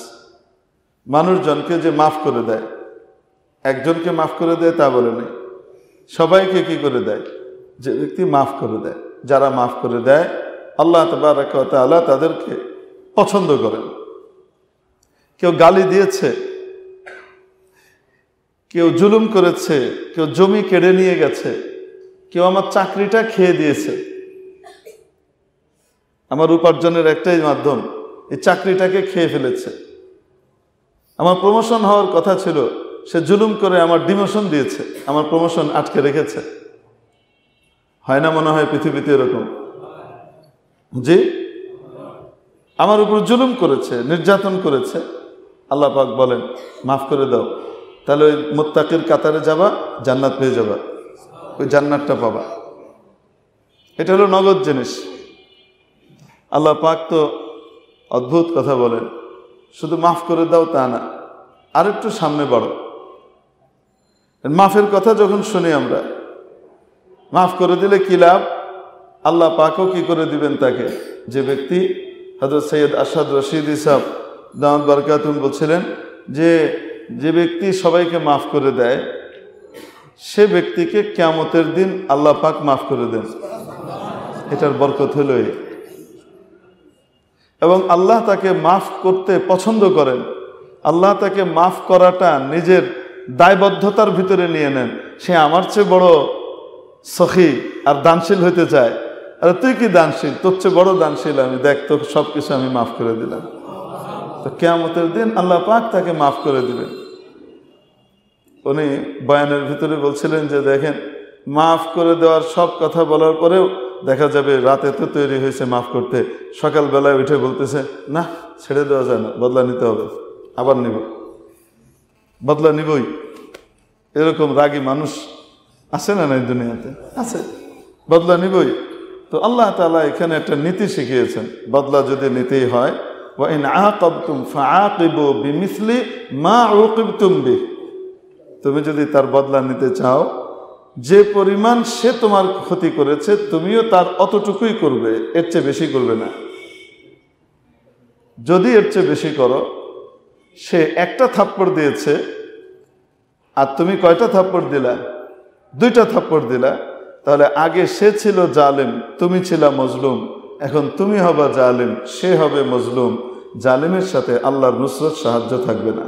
মানুষজনকে যে মাফ করে দেয়, একজনকে মাফ করে দেয় তা বলে নেই, সবাইকে কি করে দেয়? যে ব্যক্তি মাফ করে দেয়, যারা মাফ করে দেয় আল্লাহ তাবারাকা ওয়া তাআলা তাদেরকে পছন্দ করেন। কেউ গালি দিয়েছে, কেউ জুলুম করেছে, কেউ জমি কেড়ে নিয়ে গেছে, কেউ আমার চাকরিটা খেয়ে দিয়েছে, আমার উপার্জনের একটাই মাধ্যম, এই চাকরিটাকে খেয়ে ফেলেছে, আমার প্রমোশন হওয়ার কথা ছিল, সে জুলুম করে আমার ডিমোশন দিয়েছে, আমার প্রমোশন আটকে রেখেছে। হয় না মনে হয় পৃথিবীতে এরকম? জি, আমার উপর জুলুম করেছে, নির্যাতন করেছে, আল্লাহ পাক বলেন মাফ করে দাও, তাহলে ওই মুত্তাকির কাতারে যাবা, জান্নাত পেয়ে যাবা, ওই জান্নাতটা পাবা। এটা হলো নগদ জিনিস। আল্লাহ পাক তো অদ্ভুত কথা বলেন, শুধু মাফ করে দাও তা না, আর একটু সামনে বাড়ো। মাফের কথা যখন শুনি আমরা, মাফ করে দিলে কি লাভ? আল্লাহ পাকও কি করে দিবেন তাকে? যে ব্যক্তি, হযরত সৈয়দ আরশাদ রশিদি সাহেব দামাত বারকাতুহুম বলছিলেন যে ব্যক্তি সবাইকে মাফ করে দেয়, সে ব্যক্তিকে কিয়ামতের দিন আল্লাহ পাক মাফ করে দেন। এটার বরকত হলো এই। এবং আল্লাহ তাকে মাফ করতে পছন্দ করেন। আল্লাহ তাকে মাফ করাটা নিজের দায়বদ্ধতার ভিতরে নিয়ে নেন। সে আমার চেয়ে বড় সখী আর দানশীল হইতে চায়। আরে তুই কি দানশীল? তোর চেয়ে বড় দানশীল আমি, দেখ তো সব কিছু আমি মাফ করে দিলাম। তো কিয়ামতের দিন আল্লাহ পাক তাকে মাফ করে দিবেন। উনি বয়ানের ভিতরে বলছিলেন যে দেখেন, মাফ করে দেওয়ার সব কথা বলার পরেও দেখা যাবে রাতে তো তৈরি হয়েছে মাফ করতে, সকালবেলায় উঠে বলতেছে না ছেড়ে দেওয়া যায় না, বদলা নিতে হবে, আবার নিব, বদলা নিবই। এরকম রাগী মানুষ আছে না নাই দুনিয়াতে? আছে, বদলা নিবই। তো আল্লাহ তাআলা এখানে একটা নীতি শিখিয়েছেন, বদলা যদি নিতেই হয়, ওয়া ইন আকাবতুম ফাআকিবু বিমিসলি মা উকিবতুম বিহি, তুমি যদি তার বদলা নিতে চাও, যে পরিমাণ সে তোমার ক্ষতি করেছে তুমিও তার অতটুকুই করবে, এর চেয়ে বেশি করবে না। যদি এর চেয়ে বেশি করো, সে একটা থাপ্পড় দিয়েছে আর তুমি কয়টা থাপ্পড় দিলা? 2টা থাপ্পড় দিলা, তাহলে আগে সে ছিল জালেম, তুমি ছিলা মজলুম, এখন তুমি হবা জালেম, সে হবে মজলুম। জালেমের সাথে আল্লাহর নুসরত সাহায্য থাকবে না।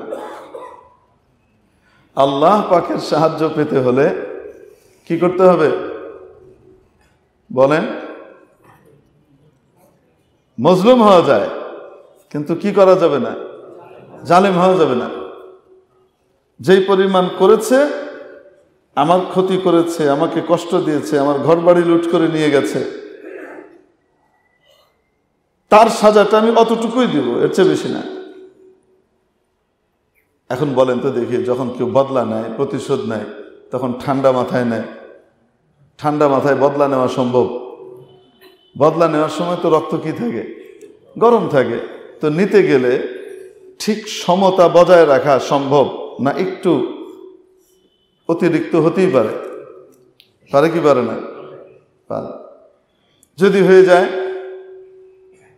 আল্লাহ পাকের সাহায্য পেতে হলে কি করতে হবে বলেন? মজলুম হওয়া যায়, কিন্তু কি করা যাবে না? জালেম হওয়া যাবে না। যেই পরিমাণ করেছে, আমার ক্ষতি করেছে, আমাকে কষ্ট দিয়েছে, আমার ঘরবাড়ি লুট করে নিয়ে গেছে, তার সাজাটা আমি অতটুকুই দিব, এর চেয়ে বেশি না। এখন বলেন তো দেখি, যখন কেউ বদলা নেয়, প্রতিশোধ নেয়, তখন ঠান্ডা মাথায় নেয়। ঠান্ডা মাথায় বদলা নেওয়া সম্ভব? বদলা নেওয়ার সময় তো রক্ত কি থাকে? গরম থাকে। তো নিতে গেলে ঠিক সমতা বজায় রাখা সম্ভব না? একটু অতিরিক্ত হতেই পারে। পারে কি পারে না? পারে। যদি হয়ে যায়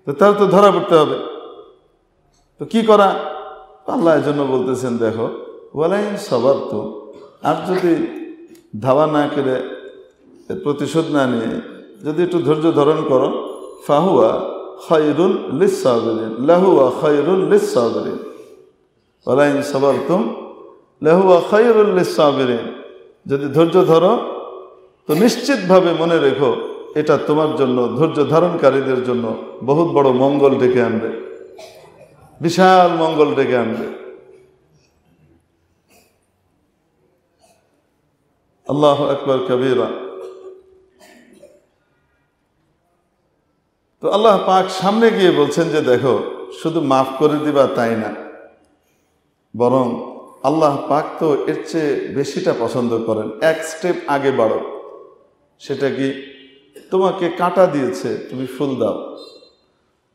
তো তার তো ধরা পড়তে হবে। তো কি করা? আল্লাহ এর জন্য বলতেছেন, দেখো ওয়ালাইন সাবারতুম, আর যদি ধাওয়া না করে, প্রতিশোধ না নিয়ে যদি একটু ধৈর্য ধারণ করো, ফাহুয়া খায়রুল লিস-সাবিরিন, লাহুয়া খায়রুল লিস-সাবিরিন, ওয়ালাইন সাবারতুম লাহুয়া খায়রুল লিস-সাবিরিন। যদি ধৈর্য ধরো তো নিশ্চিতভাবে মনে রেখো, এটা তোমার জন্য, ধৈর্য ধারণকারীদের জন্য বহুত বড় মঙ্গল ডেকে আনবে, বিশাল মঙ্গল ডেকে আনবে। আল্লাহু আকবার কবীরা। তো আল্লাহ পাক সামনে গিয়ে বলছেন যে দেখো, শুধু মাফ করে দিবা তাই না, বরং আল্লাহ পাক তো এর চেয়ে বেশিটা পছন্দ করেন। এক স্টেপ আগে বাড়ো। সেটা কি? তোমাকে কাঁটা দিয়েছে, তুমি ফুল দাও।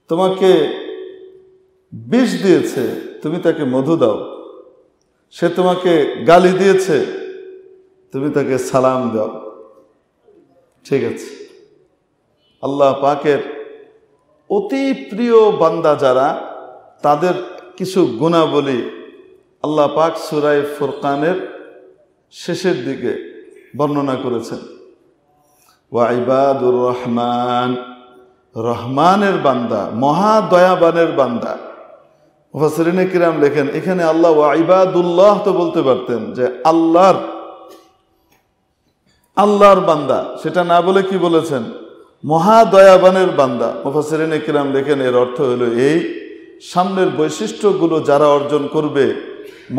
তোমাকে বিষ দিয়েছে, তুমি তাকে মধু দাও। সে তোমাকে গালি দিয়েছে, তুমি তাকে সালাম দাও। ঠিক আছে? আল্লাহ পাকের অতি প্রিয় বান্দা যারা, তাদের কিছু গুণাবলী আল্লাহ পাক সূরা ফুরকানের শেষের দিকে বর্ণনা করেছেন। ওয়া ইবাদুর রহমান, রহমানের বান্দা, মহা দয়াবানের বান্দা। মুফাসসিরিনে কিরাম লেখেন, এখানে আল্লাহ ওয়া ইবাদুল্লাহ তো বলতে পারতেন, যে আল্লাহর বান্দা, সেটা না বলে কি বলেছেন? মহা দয়াবানের বান্দা। মুফাসসিরিনে কিরাম লেখেন, এর অর্থ হলো এই, সামনের বৈশিষ্ট্যগুলো যারা অর্জন করবে,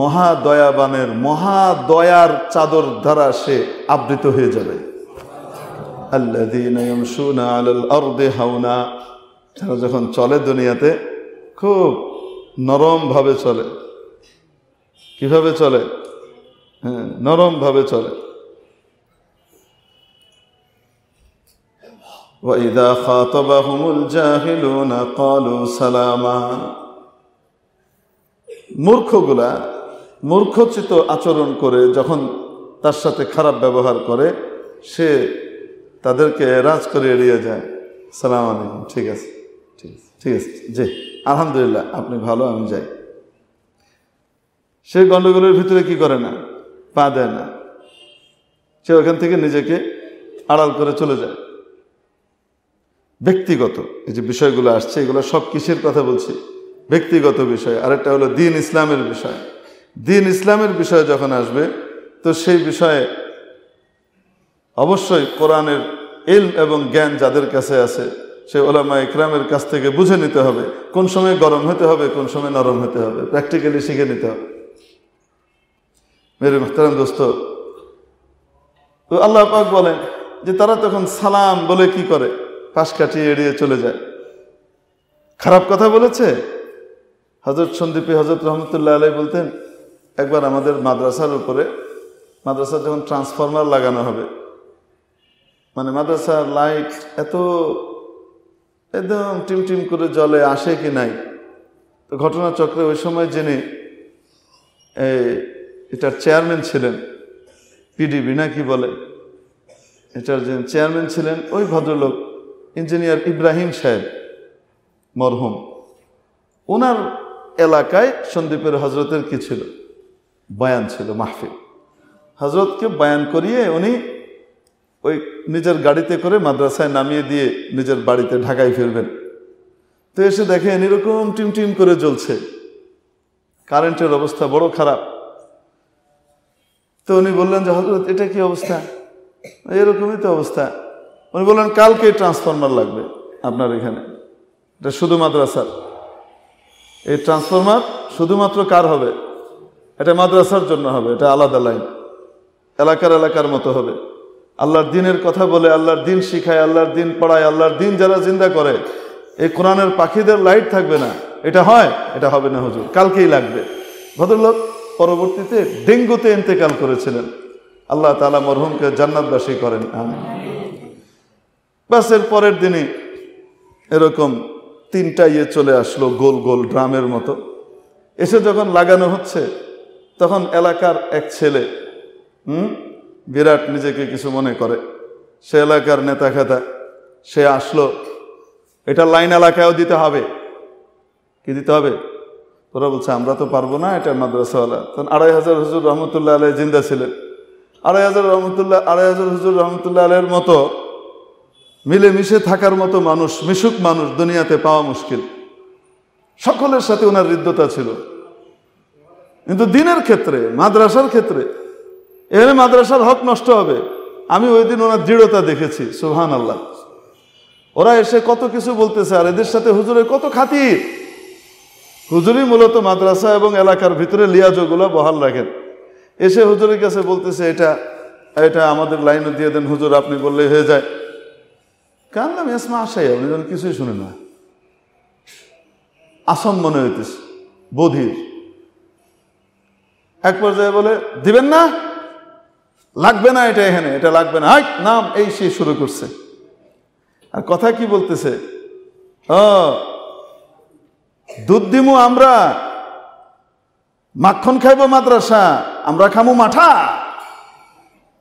মহা দয়াবানের মহা দয়ার চাদর দ্বারা সে আবৃত হয়ে যাবে। আল্লাযীনা ইয়ামশুনা আলাল আরদি হাওনা, যারা যখন চলে দুনিয়াতে খুব নরম ভাবে চলে। কিভাবে চলে? হ্যাঁ, নরম ভাবে চলে। ওয়া ইযা খাতাবাহুমুল জাহিলুনা ক্বালু সালামা। মূর্খগুলা মূর্খোচিত আচরণ করে যখন তার সাথে খারাপ ব্যবহার করে, সে তাদেরকে এরাজ করে এড়িয়ে যায়। সালাম আলাইকুম, ঠিক আছে, ঠিক আছে, ঠিক আছে, জি আলহামদুলিল্লাহ, আপনি ভালো, আমি যাই। সে গণ্ডগোলের ভিতরে কি করে না, পা দেয় না, সে ওখান থেকে নিজেকে আড়াল করে চলে যায়। ব্যক্তিগত এই যে বিষয়গুলো আসছে, এগুলো সব কিসের কথা বলছি? ব্যক্তিগত বিষয়। আরেকটা হলো দ্বীন ইসলামের বিষয়। দ্বীন ইসলামের বিষয় যখন আসবে, তো সেই বিষয়ে অবশ্যই কোরআনের ইলম এবং জ্ঞান যাদের কাছে আছে, সে ওলামা ইকরামের কাছ থেকে বুঝে নিতে হবে কোন সময় গরম হতে হবে, কোন সময় নরম হতে হবে, প্র্যাকটিক্যালি শিখে নিতে হবে। মেরে মুহতারাম দোস্ত, তো আল্লাহ পাক বলেন যে তারা তখন সালাম বলে কি করে, পাশ কাটিয়ে এড়িয়ে চলে যায়। খারাপ কথা বলেছে। হযরত সন্দীপী হযরত রহমতুল্লাহ আলাইহি বলতেন, একবার আমাদের মাদ্রাসার উপরে, মাদ্রাসার যখন ট্রান্সফরমার লাগানো হবে, মানে মাদ্রাসার লাইট এত একদম টিম টিম করে জ্বলে, আসে কি নাই। তো ঘটনাচক্রে ওই সময় যিনি এটার চেয়ারম্যান ছিলেন, পিডিবি না কি বলে, এটার যে চেয়ারম্যান ছিলেন ওই ভদ্রলোক ইঞ্জিনিয়ার ইব্রাহিম সাহেব মরহুম, ওনার এলাকায় সন্দীপের হজরতের কি ছিল, বয়ান ছিল, মাহফিল। হজরতকে বয়ান করিয়ে উনি ওই নিজের গাড়িতে করে মাদ্রাসায় নামিয়ে দিয়ে নিজের বাড়িতে ঢাকায় ফিরবেন। তো এসে দেখেন এরকম টিম টিম করে জ্বলছে, কারেন্টের অবস্থা বড় খারাপ। তো উনি বললেন যে হযরত এটা কি অবস্থা? এরকমই তো অবস্থা। উনি বললেন কালকে ট্রান্সফরমার লাগবে আপনার এখানে, এটা শুধু মাদ্রাসার। এই ট্রান্সফরমার শুধুমাত্র কার হবে? এটা মাদ্রাসার জন্য হবে, এটা আলাদা লাইন, এলাকার মতো হবে। আল্লাহর দ্বীনের কথা বলে, আল্লাহর দ্বীন শিখায়, আল্লাহর দ্বীন পড়ায়, আল্লাহর দ্বীন যারা জিন্দা করে, এই কোরআনের পাখিদের লাইট থাকবে না। এটা হয়? এটা হবে না হুজুর, কালকেই লাগবে। ভদ্রলোক পরবর্তীতে ডেঙ্গুতে ইন্তেকাল করেছিলেন। আল্লাহ তাআলা মরহুমকে জান্নাতবাসী করেন, আমিন। বাস এর পরের দিনই এরকম 3টা চলে আসলো, গোল গোল ড্রামের মতো। এসে যখন লাগানো হচ্ছে, তখন এলাকার এক ছেলে বিরাট নিজেকে কিছু মনে করে, সে এলাকার নেতা খেতা, সে আসলো। এটা লাইন এলাকায়ও দিতে হবে। কি দিতে হবে? তোরা বলছে আমরা তো পারবো না, এটা মাদ্রাসাওয়ালা। তখন 2500 হুজুর রহমতুল্লাহ আলাইহি জিন্দা ছিলেন। 2500 হুজুর রহমতুল্লাহ আলাইহির মতো মিলেমিশে থাকার মতো মানুষ, মিশুক মানুষ দুনিয়াতে পাওয়া মুশকিল। সকলের সাথে ওনার হৃদ্যতা ছিল, কিন্তু দ্বীনের ক্ষেত্রে, মাদ্রাসার ক্ষেত্রে এখানে মাদ্রাসার হক নষ্ট হবে। আমি ওই দিন ওনার দৃঢ়তা দেখেছি, সুবহানাল্লাহ। ওরা এসে কত কিছু বলতেছে, আর এদের সাথে হুজুরের কত খাতির। হুজুরই মূলত মাদ্রাসা এবং এলাকার ভিতরে লিয়াজগুলো বহাল রাখেন। এসে হুজুরের কাছে বলতেছে এটা এটা আমাদের লাইনে দিয়ে দেন হুজুর, আপনি বললেই হয়ে যায়। কান্নাম এসমা আসাই, আপনি যেন কিছুই শুনে না, আসম মনে হইতেছে, বধির। এক পর্যায়ে বলে দিবেন না, লাগবে না, এটা এখানে এটা লাগবে না, নাম এই সে শুরু করছে। আর কথা কি বলতেছে, দুধ দিমু আমরা, মাখন খাইব মাদ্রাসা, আমরা খামু মাঠা।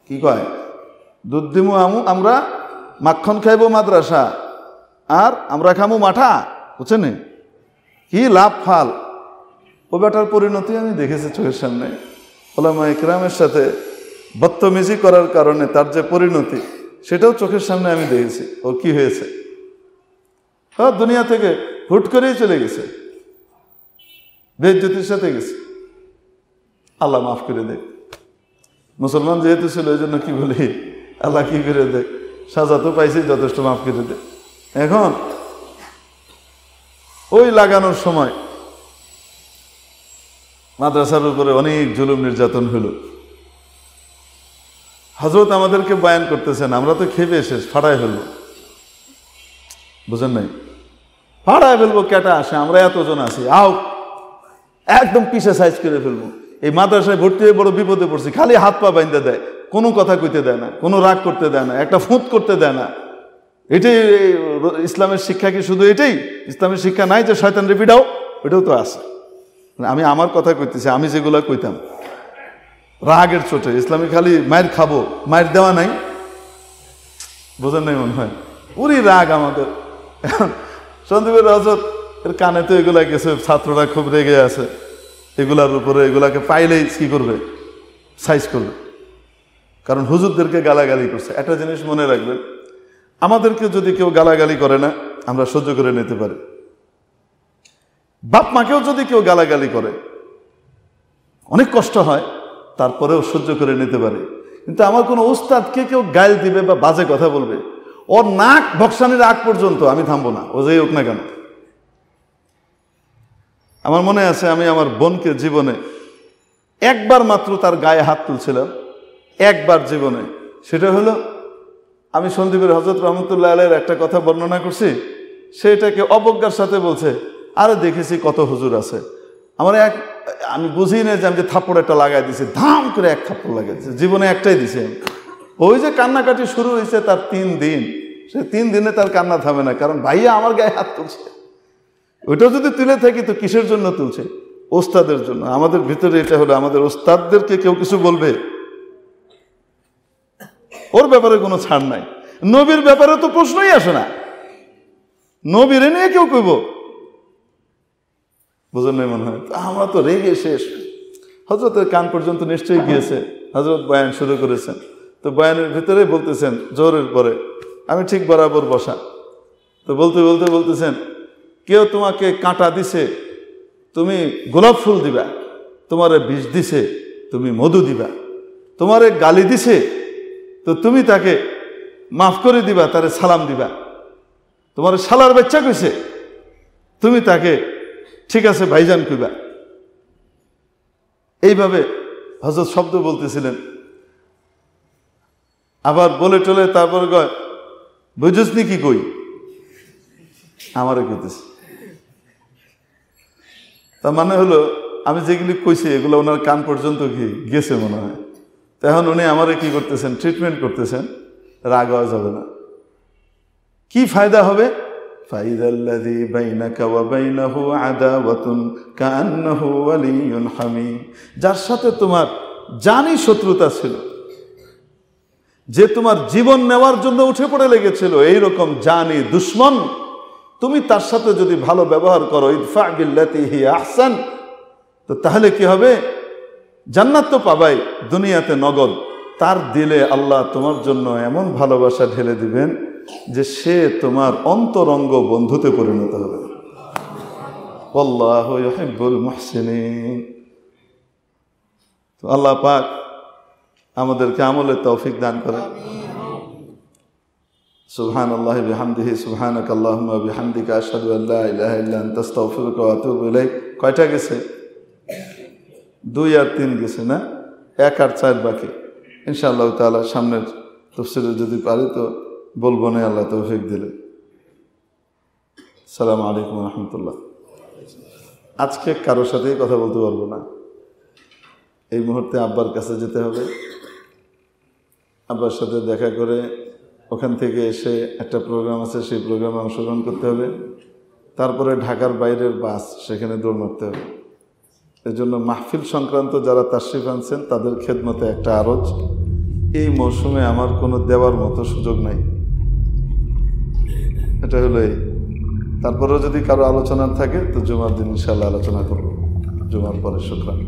কি কয়? দুধ দিমু আমরা, মাখন খাইব মাদ্রাসা, আর আমরা খামু মাঠা। বুঝছেন কি লাভ ফাল। ও বেটার পরিণতি আমি দেখেছি চোখের সামনে। ওলামা ইকরামের সাথে বদতমিজি করার কারণে তার যে পরিণতি, সেটাও চোখের সামনে আমি দেখেছি। ও কি হয়েছে, দুনিয়া থেকে হুট করেই চলে গেছে, বেইজ্জতির সাথে গেছে। আল্লাহ মাফ করে দেখ। মুসলমান যেহেতু ছিল, এই জন্য কি বলি, আল্লাহ কি করে দেখ, সাজা তো পাইছি, যথেষ্ট মাফ করে দেখ। এখন ওই লাগানোর সময় মাদ্রাসার উপরে অনেক জুলুম নির্যাতন হলো। হযরত আমাদেরকে বয়ান করতেছেন, আমরা তো খেপে শেষ, ফাড়ায় ফেলবো। বুঝেন নাই? ফাড়ায় ফেলবো, কেটা আসে, আমরা এতজন আছি, আও একদম পিছে সাইজ করে ফেলবো। এই মাদ্রাসায় ভর্তি হয়ে বড় বিপদে পড়ছি, খালি হাত পা বাইন্ধে দেয়, কোনো কথা কইতে দেয় না, কোনো রাগ করতে দেয় না, একটা ফুঁত করতে দেয় না। এটাই ইসলামের শিক্ষা? কি শুধু এটাই ইসলামের শিক্ষা নাই যে শয়তান রে পিটাও? এটাও তো আছে। আমি আমার কথা কইতেছি, আমি যেগুলা কইতাম রাগের চোটে, ইসলামী খালি মায়ের খাবো, মায়ের দেওয়া নাই, বোঝেন নাই মনে হয়, উরি রাগ আমাদের। সন্দীপের হযরত এর কানে তো এগুলা গেছে, ছাত্ররা খুব রেগে আছে এগুলার উপরে, এগুলাকে পাইলেই কি করবে, সাইজ করবে, কারণ হুজুরদেরকে গালাগালি করছে। একটা জিনিস মনে রাখবেন, আমাদেরকে যদি কেউ গালাগালি করে না, আমরা সহ্য করে নিতে পারি। বাপ মাকেও যদি কেউ গালাগালি করে, অনেক কষ্ট হয়, তারপরেও সহ্য করে নিতে পারে। কিন্তু আমার কোনো উস্তাদকে কেউ গাইল দিবে বা বাজে কথা বলবে, ওর নাক ভক্সানির আগ পর্যন্ত আমি থামবো না, ও যেই হোক না কেন। আমার মনে আছে, আমি আমার বোনকে জীবনে একবার মাত্র তার গায়ে হাত তুলছিলাম, একবার জীবনে। সেটা হলো, আমি সন্দীপের হযরত রহমতুল্লাহ আলাইহির একটা কথা বর্ণনা করছি, সেটাকে অবজ্ঞার সাথে বলছে, আরে দেখেছি কত হুজুর আছে। আমি বুঝি না যে আমি যে থাপ্পড় একটা লাগাই দিছি, ধাম করে এক থাপ্পড় লাগাইছে, জীবনে একটাই দিছে। ওই যে কান্নাকাটি শুরু হয়েছে তার 3 দিন, সে 3 দিনে তার কান্না থামে না, কারণ ভাইয়া আমার গায়ে হাত তুলছে। ওইটা যদি তুলে থাকি তো কিসের জন্য তুলছে? ওস্তাদের জন্য। আমাদের ভিতরে এটা হলো, আমাদের ওস্তাদদেরকে কেউ কিছু বলবে, ওর ব্যাপারে কোনো ছাড় নাই। নবীর ব্যাপারে তো প্রশ্নই আসে না, নবীরে নিয়ে কেউ কইব, বুঝলেন নাই মনে হয়। আমরা তো রেগে শেষ। হযরতের কান পর্যন্ত নিশ্চয়ই গিয়েছে, হযরত বয়ান শুরু করেছেন, তো বয়ানের ভিতরে বলতেছেন জোহরের পরে, আমি ঠিক বরাবর বসা, তো বলতে বলতে বলতেছেন, কেউ তোমাকে কাঁটা দিছে, তুমি গোলাপ ফুল দিবা, তোমারে বিষ দিছে, তুমি মধু দিবা, তোমারে গালি দিছে, তো তুমি তাকে মাফ করে দিবা, তারে সালাম দিবা, তোমার শালার বাচ্চা কইছে, তুমি তাকে ঠিক আছে ভাইজান কইবা। এইভাবে হযরত শব্দ বলতেছিলেন। আবার বলে টলে তারপর কয়, বুঝছনি কি কই, আমারে কইতেছে। তার মানে হলো, আমি যেগুলি কইছি এগুলো ওনার কান পর্যন্ত গেছে মনে হয়। তখন উনি আমারে কি করতেছেন, ট্রিটমেন্ট করতেছেন। রাগ হওয়া যাবে না। কি ফায়দা হবে? ফাইদাল্লাযী বাইনাকা ওয়া বাইনাহু আদাওয়াতুন কাআন্নাহু ওয়ালিয়্যুন হামীম, যার সাথে তোমার জানি শত্রুতা ছিল, যে তোমার জীবন নেওয়ার জন্য উঠে পড়ে লেগেছিল, এইরকম জানি দুশ্মন, তুমি তার সাথে যদি ভালো ব্যবহার করো, ইদফা বিল্লাতী হিয়া আহসান, তো তাহলে কি হবে? জান্নাত তো পাবাই, দুনিয়াতে নগদ। তার দিলে আল্লাহ তোমার জন্য এমন ভালোবাসা ঢেলে দিবেন যে সে তোমার অন্তরঙ্গ বন্ধুতে পরিণত হবে। আল্লাহু ইউহিব্বুল মুহসিনিন। তো আল্লাহ পাক আমাদেরকে আমলের তৌফিক দান করেন। সুবহানাল্লাহি বিহামদিহি, সুবহানাকাল্লাহুম্মা বিহামদিকা, আশহাদু আল্লা ইলাহা ইল্লা আনতা, আস্তাগফিরুকা ওয়া আতুবু ইলাইক। কয়টা গেছে? 2 আর 3 গেছে না? 1 আর 4 বাকি। ইনশাআল্লাহ তাআলা সামনের তাফসীরে যদি পারি তো বলবো না, আল্লাহ তৌফিক দিলে। আসসালামু আলাইকুম ওয়া রাহমাতুল্লাহ। আজকে কারোর সাথেই কথা বলতে পারবো না, এই মুহূর্তে আব্বার কাছে যেতে হবে, আব্বার সাথে দেখা করে ওখান থেকে এসে একটা প্রোগ্রাম আছে, সেই প্রোগ্রামে অংশগ্রহণ করতে হবে। তারপরে ঢাকার বাইরের বাস, সেখানে দৌড় মারতে হবে। এজন্য মাহফিল সংক্রান্ত যারা তাশরিফ আনছেন তাদের খেদমতে একটা আরজ, এই মৌসুমে আমার কোনো দেওয়ার মতো সুযোগ নাই। এটা হলো এই। তারপরেও যদি কারো আলোচনা থাকে তো জুমার দিন ইনশাআল্লাহ আলোচনা করব, জুমার পরে। শুকরান।